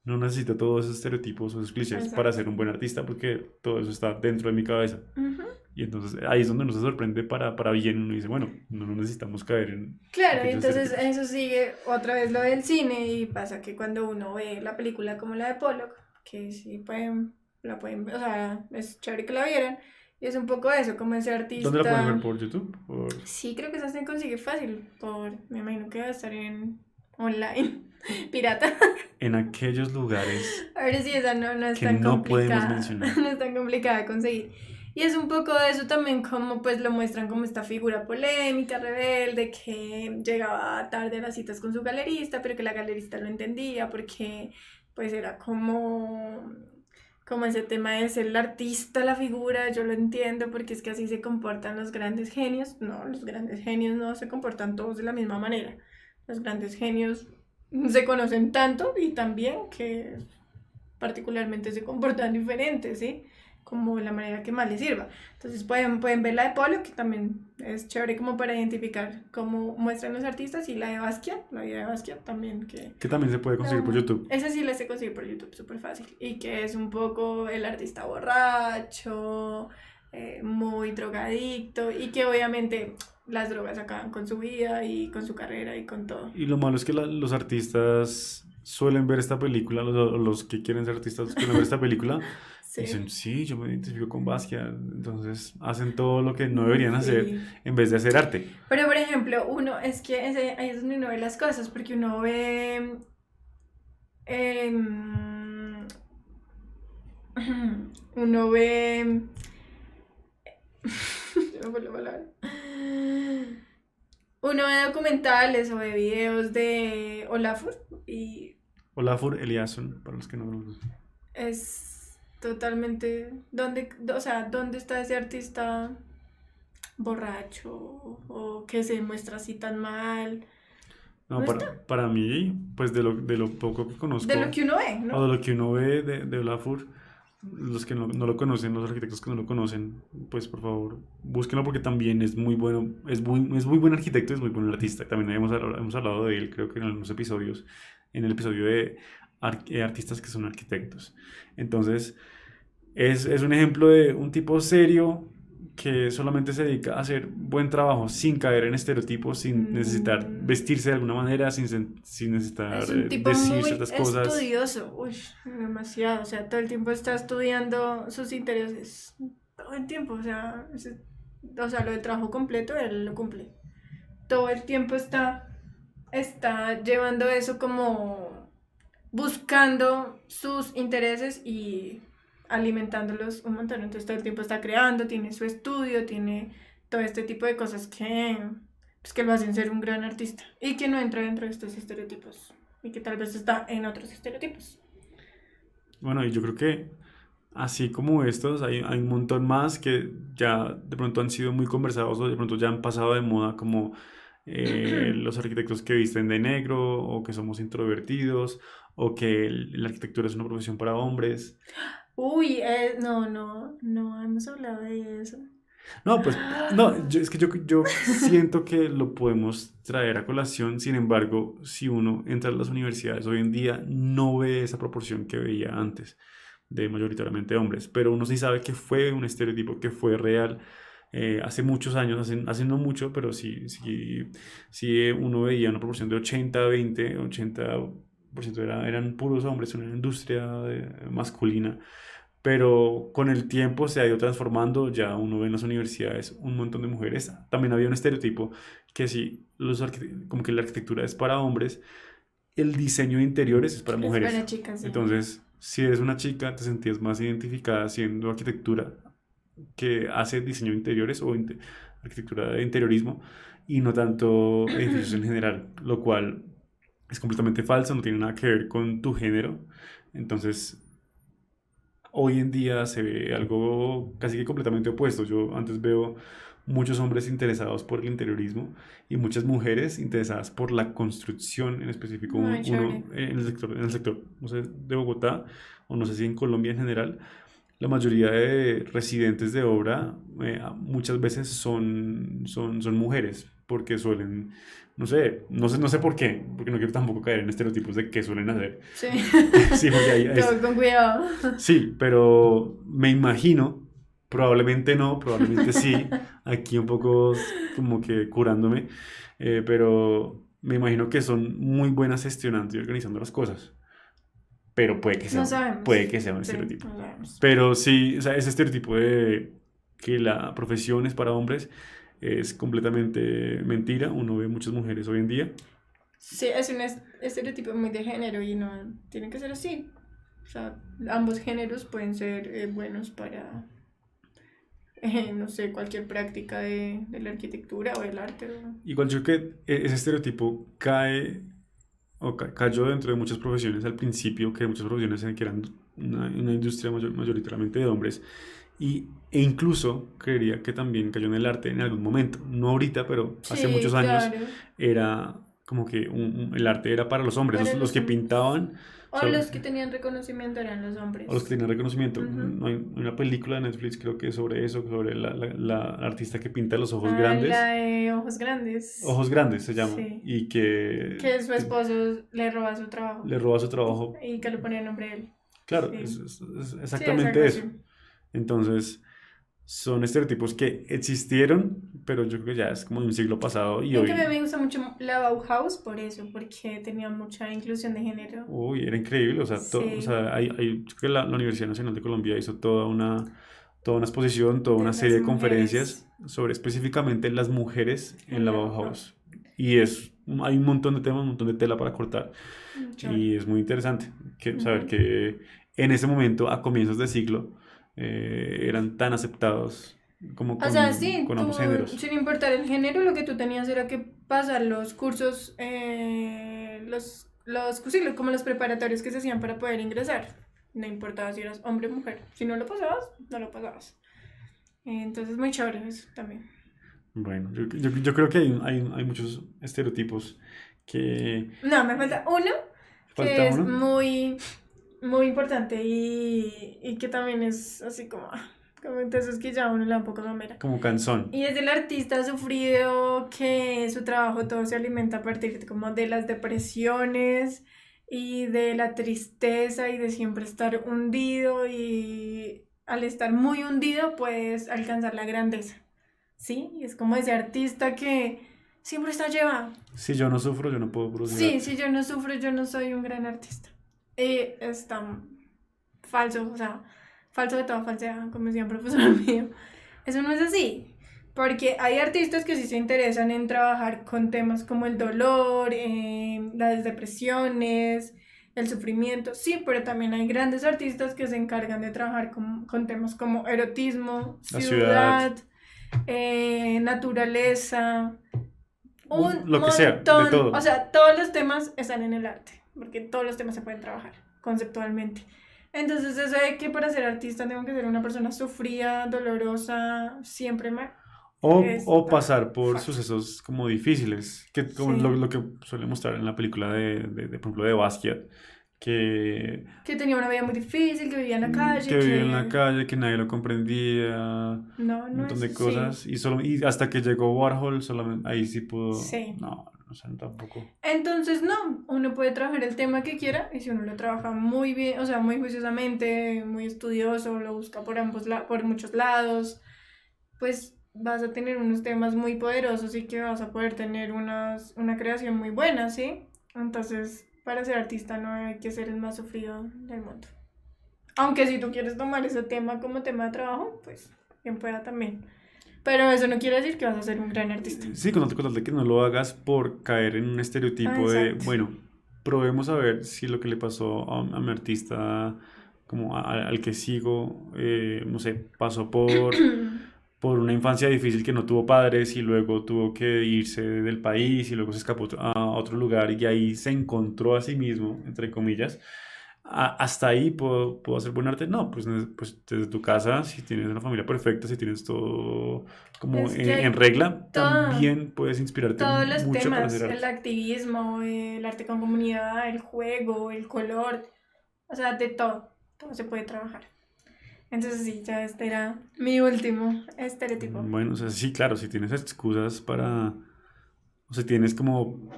A: no necesito todos esos estereotipos o esos clichés para
B: exacto.
A: ser un buen artista porque todo eso está dentro de mi cabeza.
B: Ujú.
A: Y entonces ahí es donde uno se sorprende para bien. Uno dice, bueno, no necesitamos caer en
B: Claro, y
A: aquellos
B: entonces
A: estereotipos.
B: eso sigue otra vez lo del cine y pasa que cuando uno ve la película como la de Pollock, que sí o sea, es chévere que la vieran, y es un poco eso, como ese
A: ¿Dónde la pueden ver?
B: artista.
A: ¿Por YouTube? Por...
B: Sí, creo que esa se consigue fácil, me imagino que va a estar en online, pirata.
A: En aquellos lugares
B: Ahora sí, esa no es
A: que
B: tan
A: no podemos
B: complicada,
A: mencionar.
B: no es tan complicada de conseguir. Y es un poco de eso también como pues lo muestran como esta figura polémica, rebelde, que llegaba tarde a las citas con su galerista, pero que la galerista lo entendía porque pues era como ese tema de ser el artista, la figura, yo lo entiendo porque es que así se comportan los grandes genios. No, los grandes genios no se comportan todos de la misma manera. Los grandes genios se conocen tanto y también que particularmente se comportan diferentes, ¿sí? Como la manera que más les sirva. Entonces pueden ver la de Polo, que también es chévere como para identificar cómo muestran los artistas, y la de Basquiat, la vida de Basquiat también, que
A: Que también se puede conseguir por YouTube.
B: esa sí la sé conseguir por YouTube, súper fácil. Y que es un poco el artista borracho, muy drogadicto, y que obviamente las drogas acaban con su vida y con su carrera y con todo.
A: Y lo malo es que los artistas suelen ver esta película, los que quieren ser artistas suelen ver esta película y
B: Sí,
A: dicen, sí, yo me identifico con Basquiat, entonces hacen todo lo que no deberían hacer
B: sí.
A: en vez de hacer arte.
B: Pero por ejemplo, uno, es que ahí es donde uno ve las cosas, porque uno ve, em, uno ve, se me fue la palabra. Uno ve documentales o ve videos de Olafur y
A: Olafur Eliasson, para los que no lo conocen.
B: es totalmente, o sea, ¿dónde está ese artista borracho o que se muestra así tan mal?
A: No,
B: ¿No está?
A: para mí, pues de lo poco que
B: De lo
A: conozco,
B: que uno ve,
A: o
B: ¿no?
A: de lo que uno ve de Olafur, los que no lo conocen, los arquitectos que no lo conocen, pues por favor, búsquenlo porque también es muy bueno, es muy buen arquitecto, es muy buen artista. También hemos hablado de él, creo que en algunos episodios, en el episodio de artistas que son arquitectos. Entonces, es un ejemplo de un tipo serio que solamente se dedica a hacer buen trabajo sin caer en estereotipos, sin necesitar
B: Mm,
A: vestirse de alguna manera, sin necesitar
B: es un tipo
A: decir
B: muy
A: ciertas cosas.
B: estudioso, uy, demasiado, o sea, todo el tiempo está estudiando sus intereses, todo el tiempo, o sea, o sea, lo del trabajo completo, él lo cumple. Todo el tiempo está llevando eso como buscando sus intereses y alimentándolos un montón. Entonces todo el tiempo está creando, tiene su estudio, tiene todo este tipo de cosas pues, que lo hacen ser un gran artista y que no entra dentro de estos estereotipos y que tal vez está en otros estereotipos.
A: Bueno, y yo creo que así como estos, hay un montón más que ya de pronto han sido muy conversados o de pronto ya han pasado de moda, como los arquitectos que visten de negro o que somos introvertidos o que la arquitectura es una profesión para hombres.
B: Uy, no, no, no hemos hablado de eso.
A: No, pues, no, es que yo siento que lo podemos traer a colación, sin embargo, si uno entra a las universidades hoy en día, no ve esa proporción que veía antes, de mayoritariamente hombres, pero uno sí sabe que fue un estereotipo, que fue real hace muchos años, hace no mucho, pero sí uno veía una proporción de 80-20, 80% eran puros hombres, una industria masculina, pero con el tiempo se ha ido transformando, ya uno ve en las universidades un montón de mujeres. También había un estereotipo que sí, como que la arquitectura es para hombres, el diseño de interiores es para
B: Es
A: mujeres.
B: para chicas, sí.
A: Entonces, si eres una chica, te sentías más identificada haciendo arquitectura que hace diseño de interiores o arquitectura de interiorismo y no tanto edificios en general, lo cual es completamente falso, no tiene nada que ver con tu género. Entonces, hoy en día se ve algo casi que completamente opuesto. Yo antes veo muchos hombres interesados por el interiorismo y muchas mujeres interesadas por la construcción, en específico
B: Muy
A: uno
B: chévere.
A: en el sector, no sé, de Bogotá o no sé si en Colombia en general. La mayoría de residentes de obra muchas veces son mujeres porque suelen, no sé por qué, porque no quiero tampoco caer en estereotipos de qué suelen hacer.
B: Sí.
A: Sí, porque
B: Todo con cuidado.
A: sí, pero me imagino, probablemente no, probablemente sí, aquí un poco como que curándome, pero me imagino que son muy buenas gestionando y organizando las cosas, pero puede que
B: No
A: sea,
B: sabemos.
A: puede que sea un
B: Sí,
A: estereotipo.
B: no sabemos.
A: Pero sí, o sea, ese estereotipo de que la profesión es para hombres es completamente mentira. Uno ve muchas mujeres hoy en día.
B: Sí, es un estereotipo muy de género y no tiene que ser así. O sea, ambos géneros pueden ser buenos para, no sé, cualquier práctica de la arquitectura o del arte.
A: Igual yo creo que ese estereotipo cae o cayó dentro de muchas profesiones al principio, que muchas profesiones que eran una industria mayoritariamente de hombres, e incluso creería que también cayó en el arte en algún momento, no ahorita, pero hace muchos
B: Sí,
A: años
B: claro,
A: era como que el arte era para los hombres, los,
B: para
A: los
B: los
A: que
B: hombres.
A: pintaban, o
B: O
A: sea,
B: los que tenían reconocimiento eran los
A: o los que
B: hombres.
A: tenían reconocimiento.
B: Ujú.
A: No hay una película de Netflix creo que es sobre eso, sobre la artista que pinta los ojos
B: Ah, la
A: grandes,
B: de ojos grandes.
A: ojos grandes se llama,
B: Sí.
A: y que
B: Que su esposo le roba su trabajo
A: le roba su trabajo.
B: y que lo pone a nombre de él.
A: Claro,
B: Sí.
A: es
B: Sí, es
A: exactamente
B: algo así.
A: eso. Entonces, son estereotipos que existieron, pero yo creo que ya es como de un siglo pasado y
B: En cambio,
A: hoy,
B: me gusta mucho la Bauhaus por eso, porque tenía mucha inclusión de género.
A: uy, era increíble, o sea, o
B: Sí,
A: sea yo creo que la Universidad Nacional de Colombia hizo toda una exposición, toda
B: de
A: una serie
B: las
A: de
B: mujeres.
A: conferencias sobre específicamente las mujeres en
B: En
A: la
B: la
A: Bauhaus.
B: Bauhaus.
A: Y hay un montón de temas, un montón de tela para cortar.
B: Chévere.
A: Y es muy interesante saber
B: Ujú.
A: que en ese momento, a comienzos de siglo, eran tan aceptados como
B: O sea, sí,
A: con
B: tú,
A: ambos géneros.
B: sin importar el género, lo que tú tenías era que pasar los cursos, sí, como los preparatorios que se hacían para poder ingresar. No importaba si eras hombre o mujer. Si no lo pasabas, no lo pasabas. Entonces, muy chévere eso también.
A: Bueno, yo creo que hay muchos estereotipos que...
B: No, me falta uno
A: ¿Falta
B: que es
A: uno?
B: muy importante y que también es así como entonces que ya a uno le da un poco de mamera.
A: Como canzón.
B: Y es el artista sufrido que su trabajo todo se alimenta a partir como de las depresiones y de la tristeza y de siempre estar hundido y al estar muy hundido puedes alcanzar la grandeza, ¿sí? Y es como ese artista que siempre está llevado.
A: Si yo no sufro, yo no puedo producir
B: Sí,
A: arte.
B: si yo no sufro, yo no soy un gran artista. Y es tan falso, o sea, falso de toda falsedad, como decía un profesor mío. Eso no es así, porque hay artistas que sí se interesan en trabajar con temas como el dolor, las depresiones, el sufrimiento, sí, pero también hay grandes artistas que se encargan de trabajar con temas como erotismo,
A: La ciudad,
B: ciudad, naturaleza, un
A: lo que sea, de
B: montón, o
A: todo.
B: sea, todos los temas están en el arte, porque todos los temas se pueden trabajar conceptualmente. Entonces, eso de que para ser artista tengo que ser una persona sufrida, dolorosa, siempre me
A: O
B: está
A: pasar por
B: falso.
A: sucesos como difíciles, que como
B: Sí.
A: lo que suele mostrar en la película por ejemplo, de Basquiat, que,
B: Que tenía una vida muy difícil, que vivía en la calle,
A: que vivía en la
B: que...
A: calle, que nadie lo comprendía,
B: No,
A: un
B: no
A: montón
B: es
A: de
B: así.
A: cosas, y hasta que llegó Warhol, solamente ahí sí pudo,
B: Sí.
A: no, o sea, tampoco.
B: Entonces, no, uno puede trabajar el tema que quiera y si uno lo trabaja muy bien, o sea, muy juiciosamente, muy estudioso, lo busca por muchos lados, pues vas a tener unos temas muy poderosos y que vas a poder tener una creación muy buena, ¿sí? Entonces, para ser artista no hay que ser el más sufrido del mundo. Aunque si tú quieres tomar ese tema como tema de trabajo, pues bien pueda también. Pero eso no quiere decir que vas a ser un gran artista.
A: Sí, con tal de que no lo hagas por caer en un
B: Ah,
A: estereotipo de,
B: exacto.
A: bueno, probemos a ver si lo que le pasó a mi artista, como al que sigo, no sé, pasó por una infancia difícil que no tuvo padres y luego tuvo que irse del país y luego se escapó a otro lugar y ahí se encontró a sí mismo, entre comillas. Hasta ahí puedo hacer buen arte. No, pues, pues desde tu casa, si tienes una familia perfecta, si tienes todo como
B: Es que
A: en
B: hay
A: regla,
B: todo,
A: también puedes inspirarte
B: todos los
A: mucho para hacer
B: temas, el
A: arte.
B: activismo, el arte con comunidad, el juego, el color, o sea, de todo, todo se puede trabajar. Entonces sí, ya este era mi último estereotipo.
A: Bueno, o sea, sí, claro, si tienes excusas para, o sea, tienes como,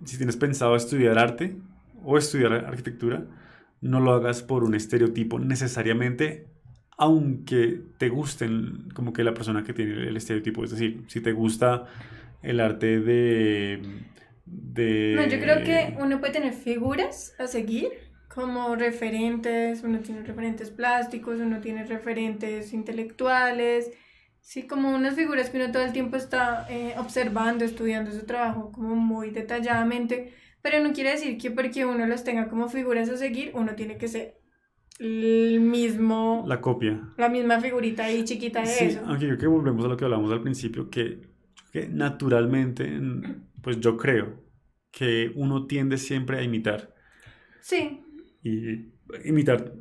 A: si tienes pensado estudiar arte o estudiar arquitectura, no lo hagas por un estereotipo necesariamente, aunque te gusten como que la persona que tiene el estereotipo. Es decir, si te gusta el arte
B: No, yo creo que
A: de,
B: uno puede tener figuras a seguir como referentes, uno tiene referentes plásticos, uno tiene referentes intelectuales, sí, como unas figuras que uno todo el tiempo está observando, estudiando su trabajo como muy detalladamente, pero no quiere decir que porque uno los tenga como figuras a seguir, uno tiene que ser el mismo,
A: la copia.
B: la misma figurita ahí chiquita de
A: Sí,
B: eso.
A: aunque yo creo que volvemos a lo que hablamos al principio, que naturalmente, pues yo creo que uno tiende siempre a imitar.
B: Sí,
A: Y imitar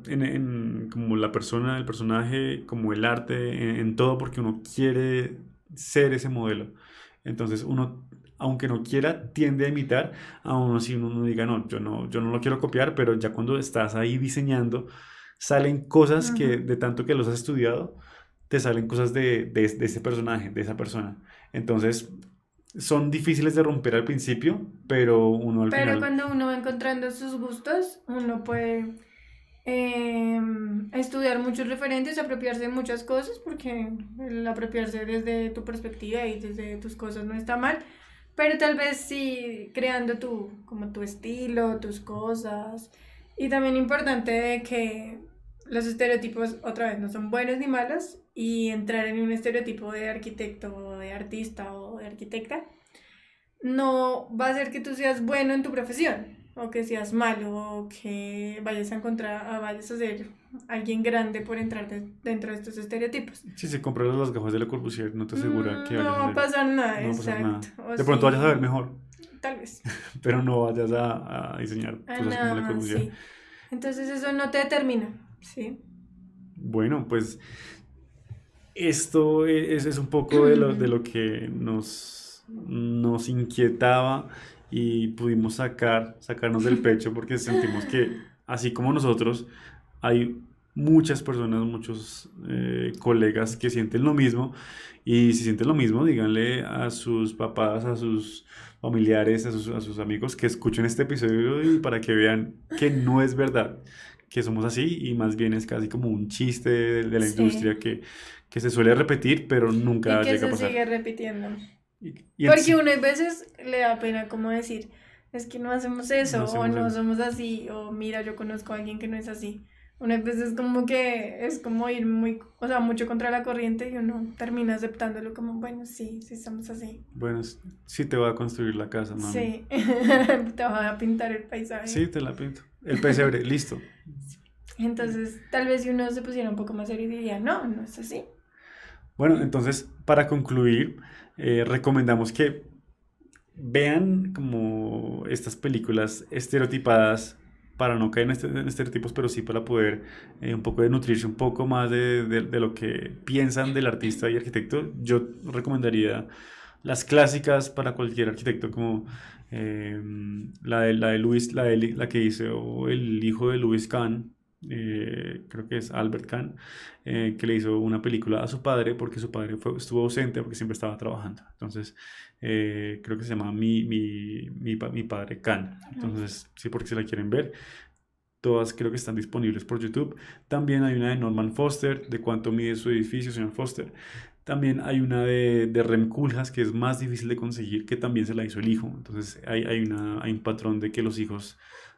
A: como la persona, el personaje, como el arte, en todo, porque uno quiere ser ese modelo. Entonces uno, aunque no quiera, tiende a imitar, aún así uno no diga, no, yo no lo quiero copiar, pero ya cuando estás ahí diseñando, salen cosas que
B: ujú,
A: de tanto que los has estudiado, te salen cosas de ese personaje, de esa persona. Entonces, son difíciles de romper al principio, pero uno al
B: pero
A: final...
B: cuando uno va encontrando sus gustos, uno puede estudiar muchos referentes, apropiarse de muchas cosas, porque el apropiarse desde tu perspectiva y desde tus cosas no está mal, pero tal vez sí creando como tu estilo, tus cosas. Y también importante de que los estereotipos otra vez no son buenos ni malos, y entrar en un estereotipo de arquitecto o de artista o de arquitecta no va a hacer que tú seas bueno en tu profesión, o que seas malo, o que vayas a ser alguien grande por entrar dentro de estos estereotipos.
A: Si se compran las gafas de Le Corbusier, no te asegura que
B: No
A: vayas
B: va
A: a
B: a pasar nada,
A: no va a pasar nada.
B: exacto. O
A: De pronto vayas a ver
B: sí,
A: mejor,
B: tal vez.
A: pero no vayas a diseñar
B: Ah,
A: cosas como Le
B: nada más,
A: Corbusier.
B: sí. Entonces eso no te determina, ¿sí?
A: Bueno, pues esto es un poco de lo que nos inquietaba y pudimos sacarnos del pecho porque sentimos que así como nosotros, hay muchas personas, muchos colegas que sienten lo mismo, y si sienten lo mismo, díganle a sus papás, a sus familiares, a sus amigos que escuchen este episodio y para que vean que no es verdad que somos así, y más bien es casi como un chiste de la industria
B: Sí.
A: que se suele repetir, pero
B: Y
A: nunca
B: que
A: llega a
B: se
A: pasar.
B: sigue repitiendo.
A: Y
B: Porque uno a veces le da pena como decir, es que no hacemos
A: no
B: eso, o
A: hacemos
B: no
A: eso.
B: somos así, o mira, yo conozco a alguien que no es así. Uno a veces como que es como ir muy, o sea, mucho contra la corriente, y uno termina aceptándolo como, bueno, sí, sí somos así.
A: Bueno, sí te va a construir la casa, mami.
B: Sí, te va a pintar el
A: Sí,
B: paisaje.
A: te la pinto. El pesebre, listo.
B: Entonces, tal vez si uno se pusiera un poco más serio diría, no, no es así.
A: Bueno, entonces, para concluir, recomendamos que vean como estas películas estereotipadas para no caer en estereotipos, pero sí para poder un poco de nutrirse un poco más de lo que piensan del artista y arquitecto. Yo recomendaría las clásicas para cualquier arquitecto, como eh, la de Louis, la que hizo el hijo de Louis Kahn, creo que es Albert Kahn, que le hizo una película a su padre porque su padre estuvo ausente porque siempre estaba trabajando. Entonces, creo que se llama mi padre Kahn. Entonces, sí, porque si la quieren ver, todas creo que están disponibles por YouTube. También hay una de Norman Foster, de cuánto mide su edificio, señor Foster. También hay una de Rem Koolhaas, que es más difícil de conseguir, que también se la hizo el hijo. Entonces hay un patrón de que los hijos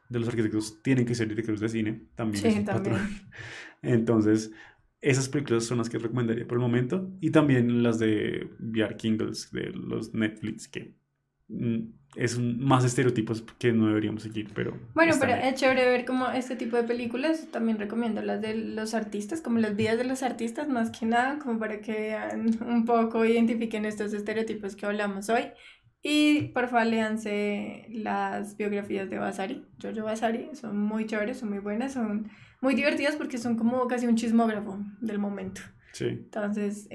A: de los arquitectos tienen que ser directores de cine. También es
B: Sí,
A: un patrón.
B: también.
A: Entonces, esas películas son las que recomendaría por el momento. Y también las de VR Kindles, de los Netflix, que mm, más estereotipos que no deberíamos seguir, pero
B: Bueno,
A: están
B: pero
A: ahí.
B: es chévere ver como este tipo de películas. También recomiendo las de los artistas, como las vidas de los artistas, más que nada, como para que vean un poco, identifiquen estos estereotipos que hablamos hoy. Y porfa, léanse las biografías de Vasari, Giorgio Vasari, son muy chéveres, son muy buenas, son muy divertidas porque son como casi un chismógrafo del momento.
A: Sí.
B: Entonces,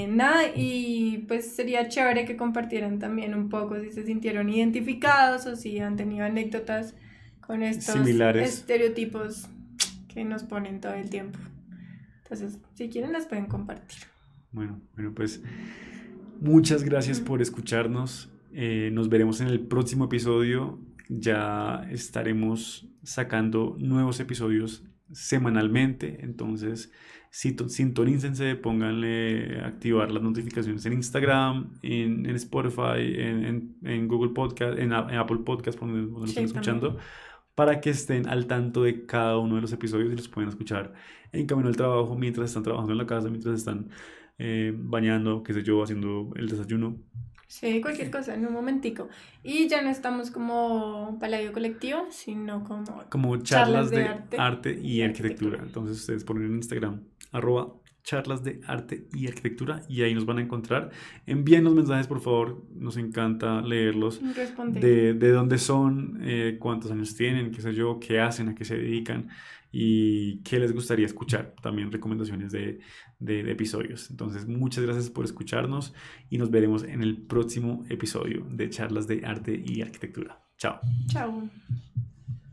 B: nada, y pues sería chévere que compartieran también un poco si se sintieron identificados o si han tenido anécdotas con estos
A: Similares.
B: estereotipos que nos ponen todo el tiempo. Entonces, si quieren, las pueden compartir.
A: Bueno, pues muchas gracias por escucharnos. Nos veremos en el próximo episodio. Ya estaremos sacando nuevos episodios semanalmente. Entonces, sintonícense, pónganle activar las notificaciones en Instagram, en Spotify, en Google Podcast, en Apple Podcast, por donde lo estén
B: Sí, también.
A: escuchando, para que estén al tanto de cada uno de los episodios y los puedan escuchar en camino al trabajo, mientras están trabajando en la casa, mientras están bañando, qué sé yo, haciendo el desayuno.
B: Sí, cualquier cosa, en un momentico. Y ya no estamos como Paladio Colectivo, sino como
A: Como
B: charlas
A: charlas
B: de
A: de
B: arte
A: arte y
B: y
A: arquitectura.
B: arquitectura.
A: Entonces ustedes ponen en Instagram charlas de arte y arquitectura, y ahí nos van a encontrar. Envíennos mensajes, por favor, nos encanta leerlos.
B: Responde.
A: De dónde son, cuántos años tienen, qué sé yo, qué hacen, a qué se dedican y qué les gustaría escuchar. También recomendaciones de episodios. Entonces, muchas gracias por escucharnos y nos veremos en el próximo episodio de charlas de arte y arquitectura. Chao.
B: Chao.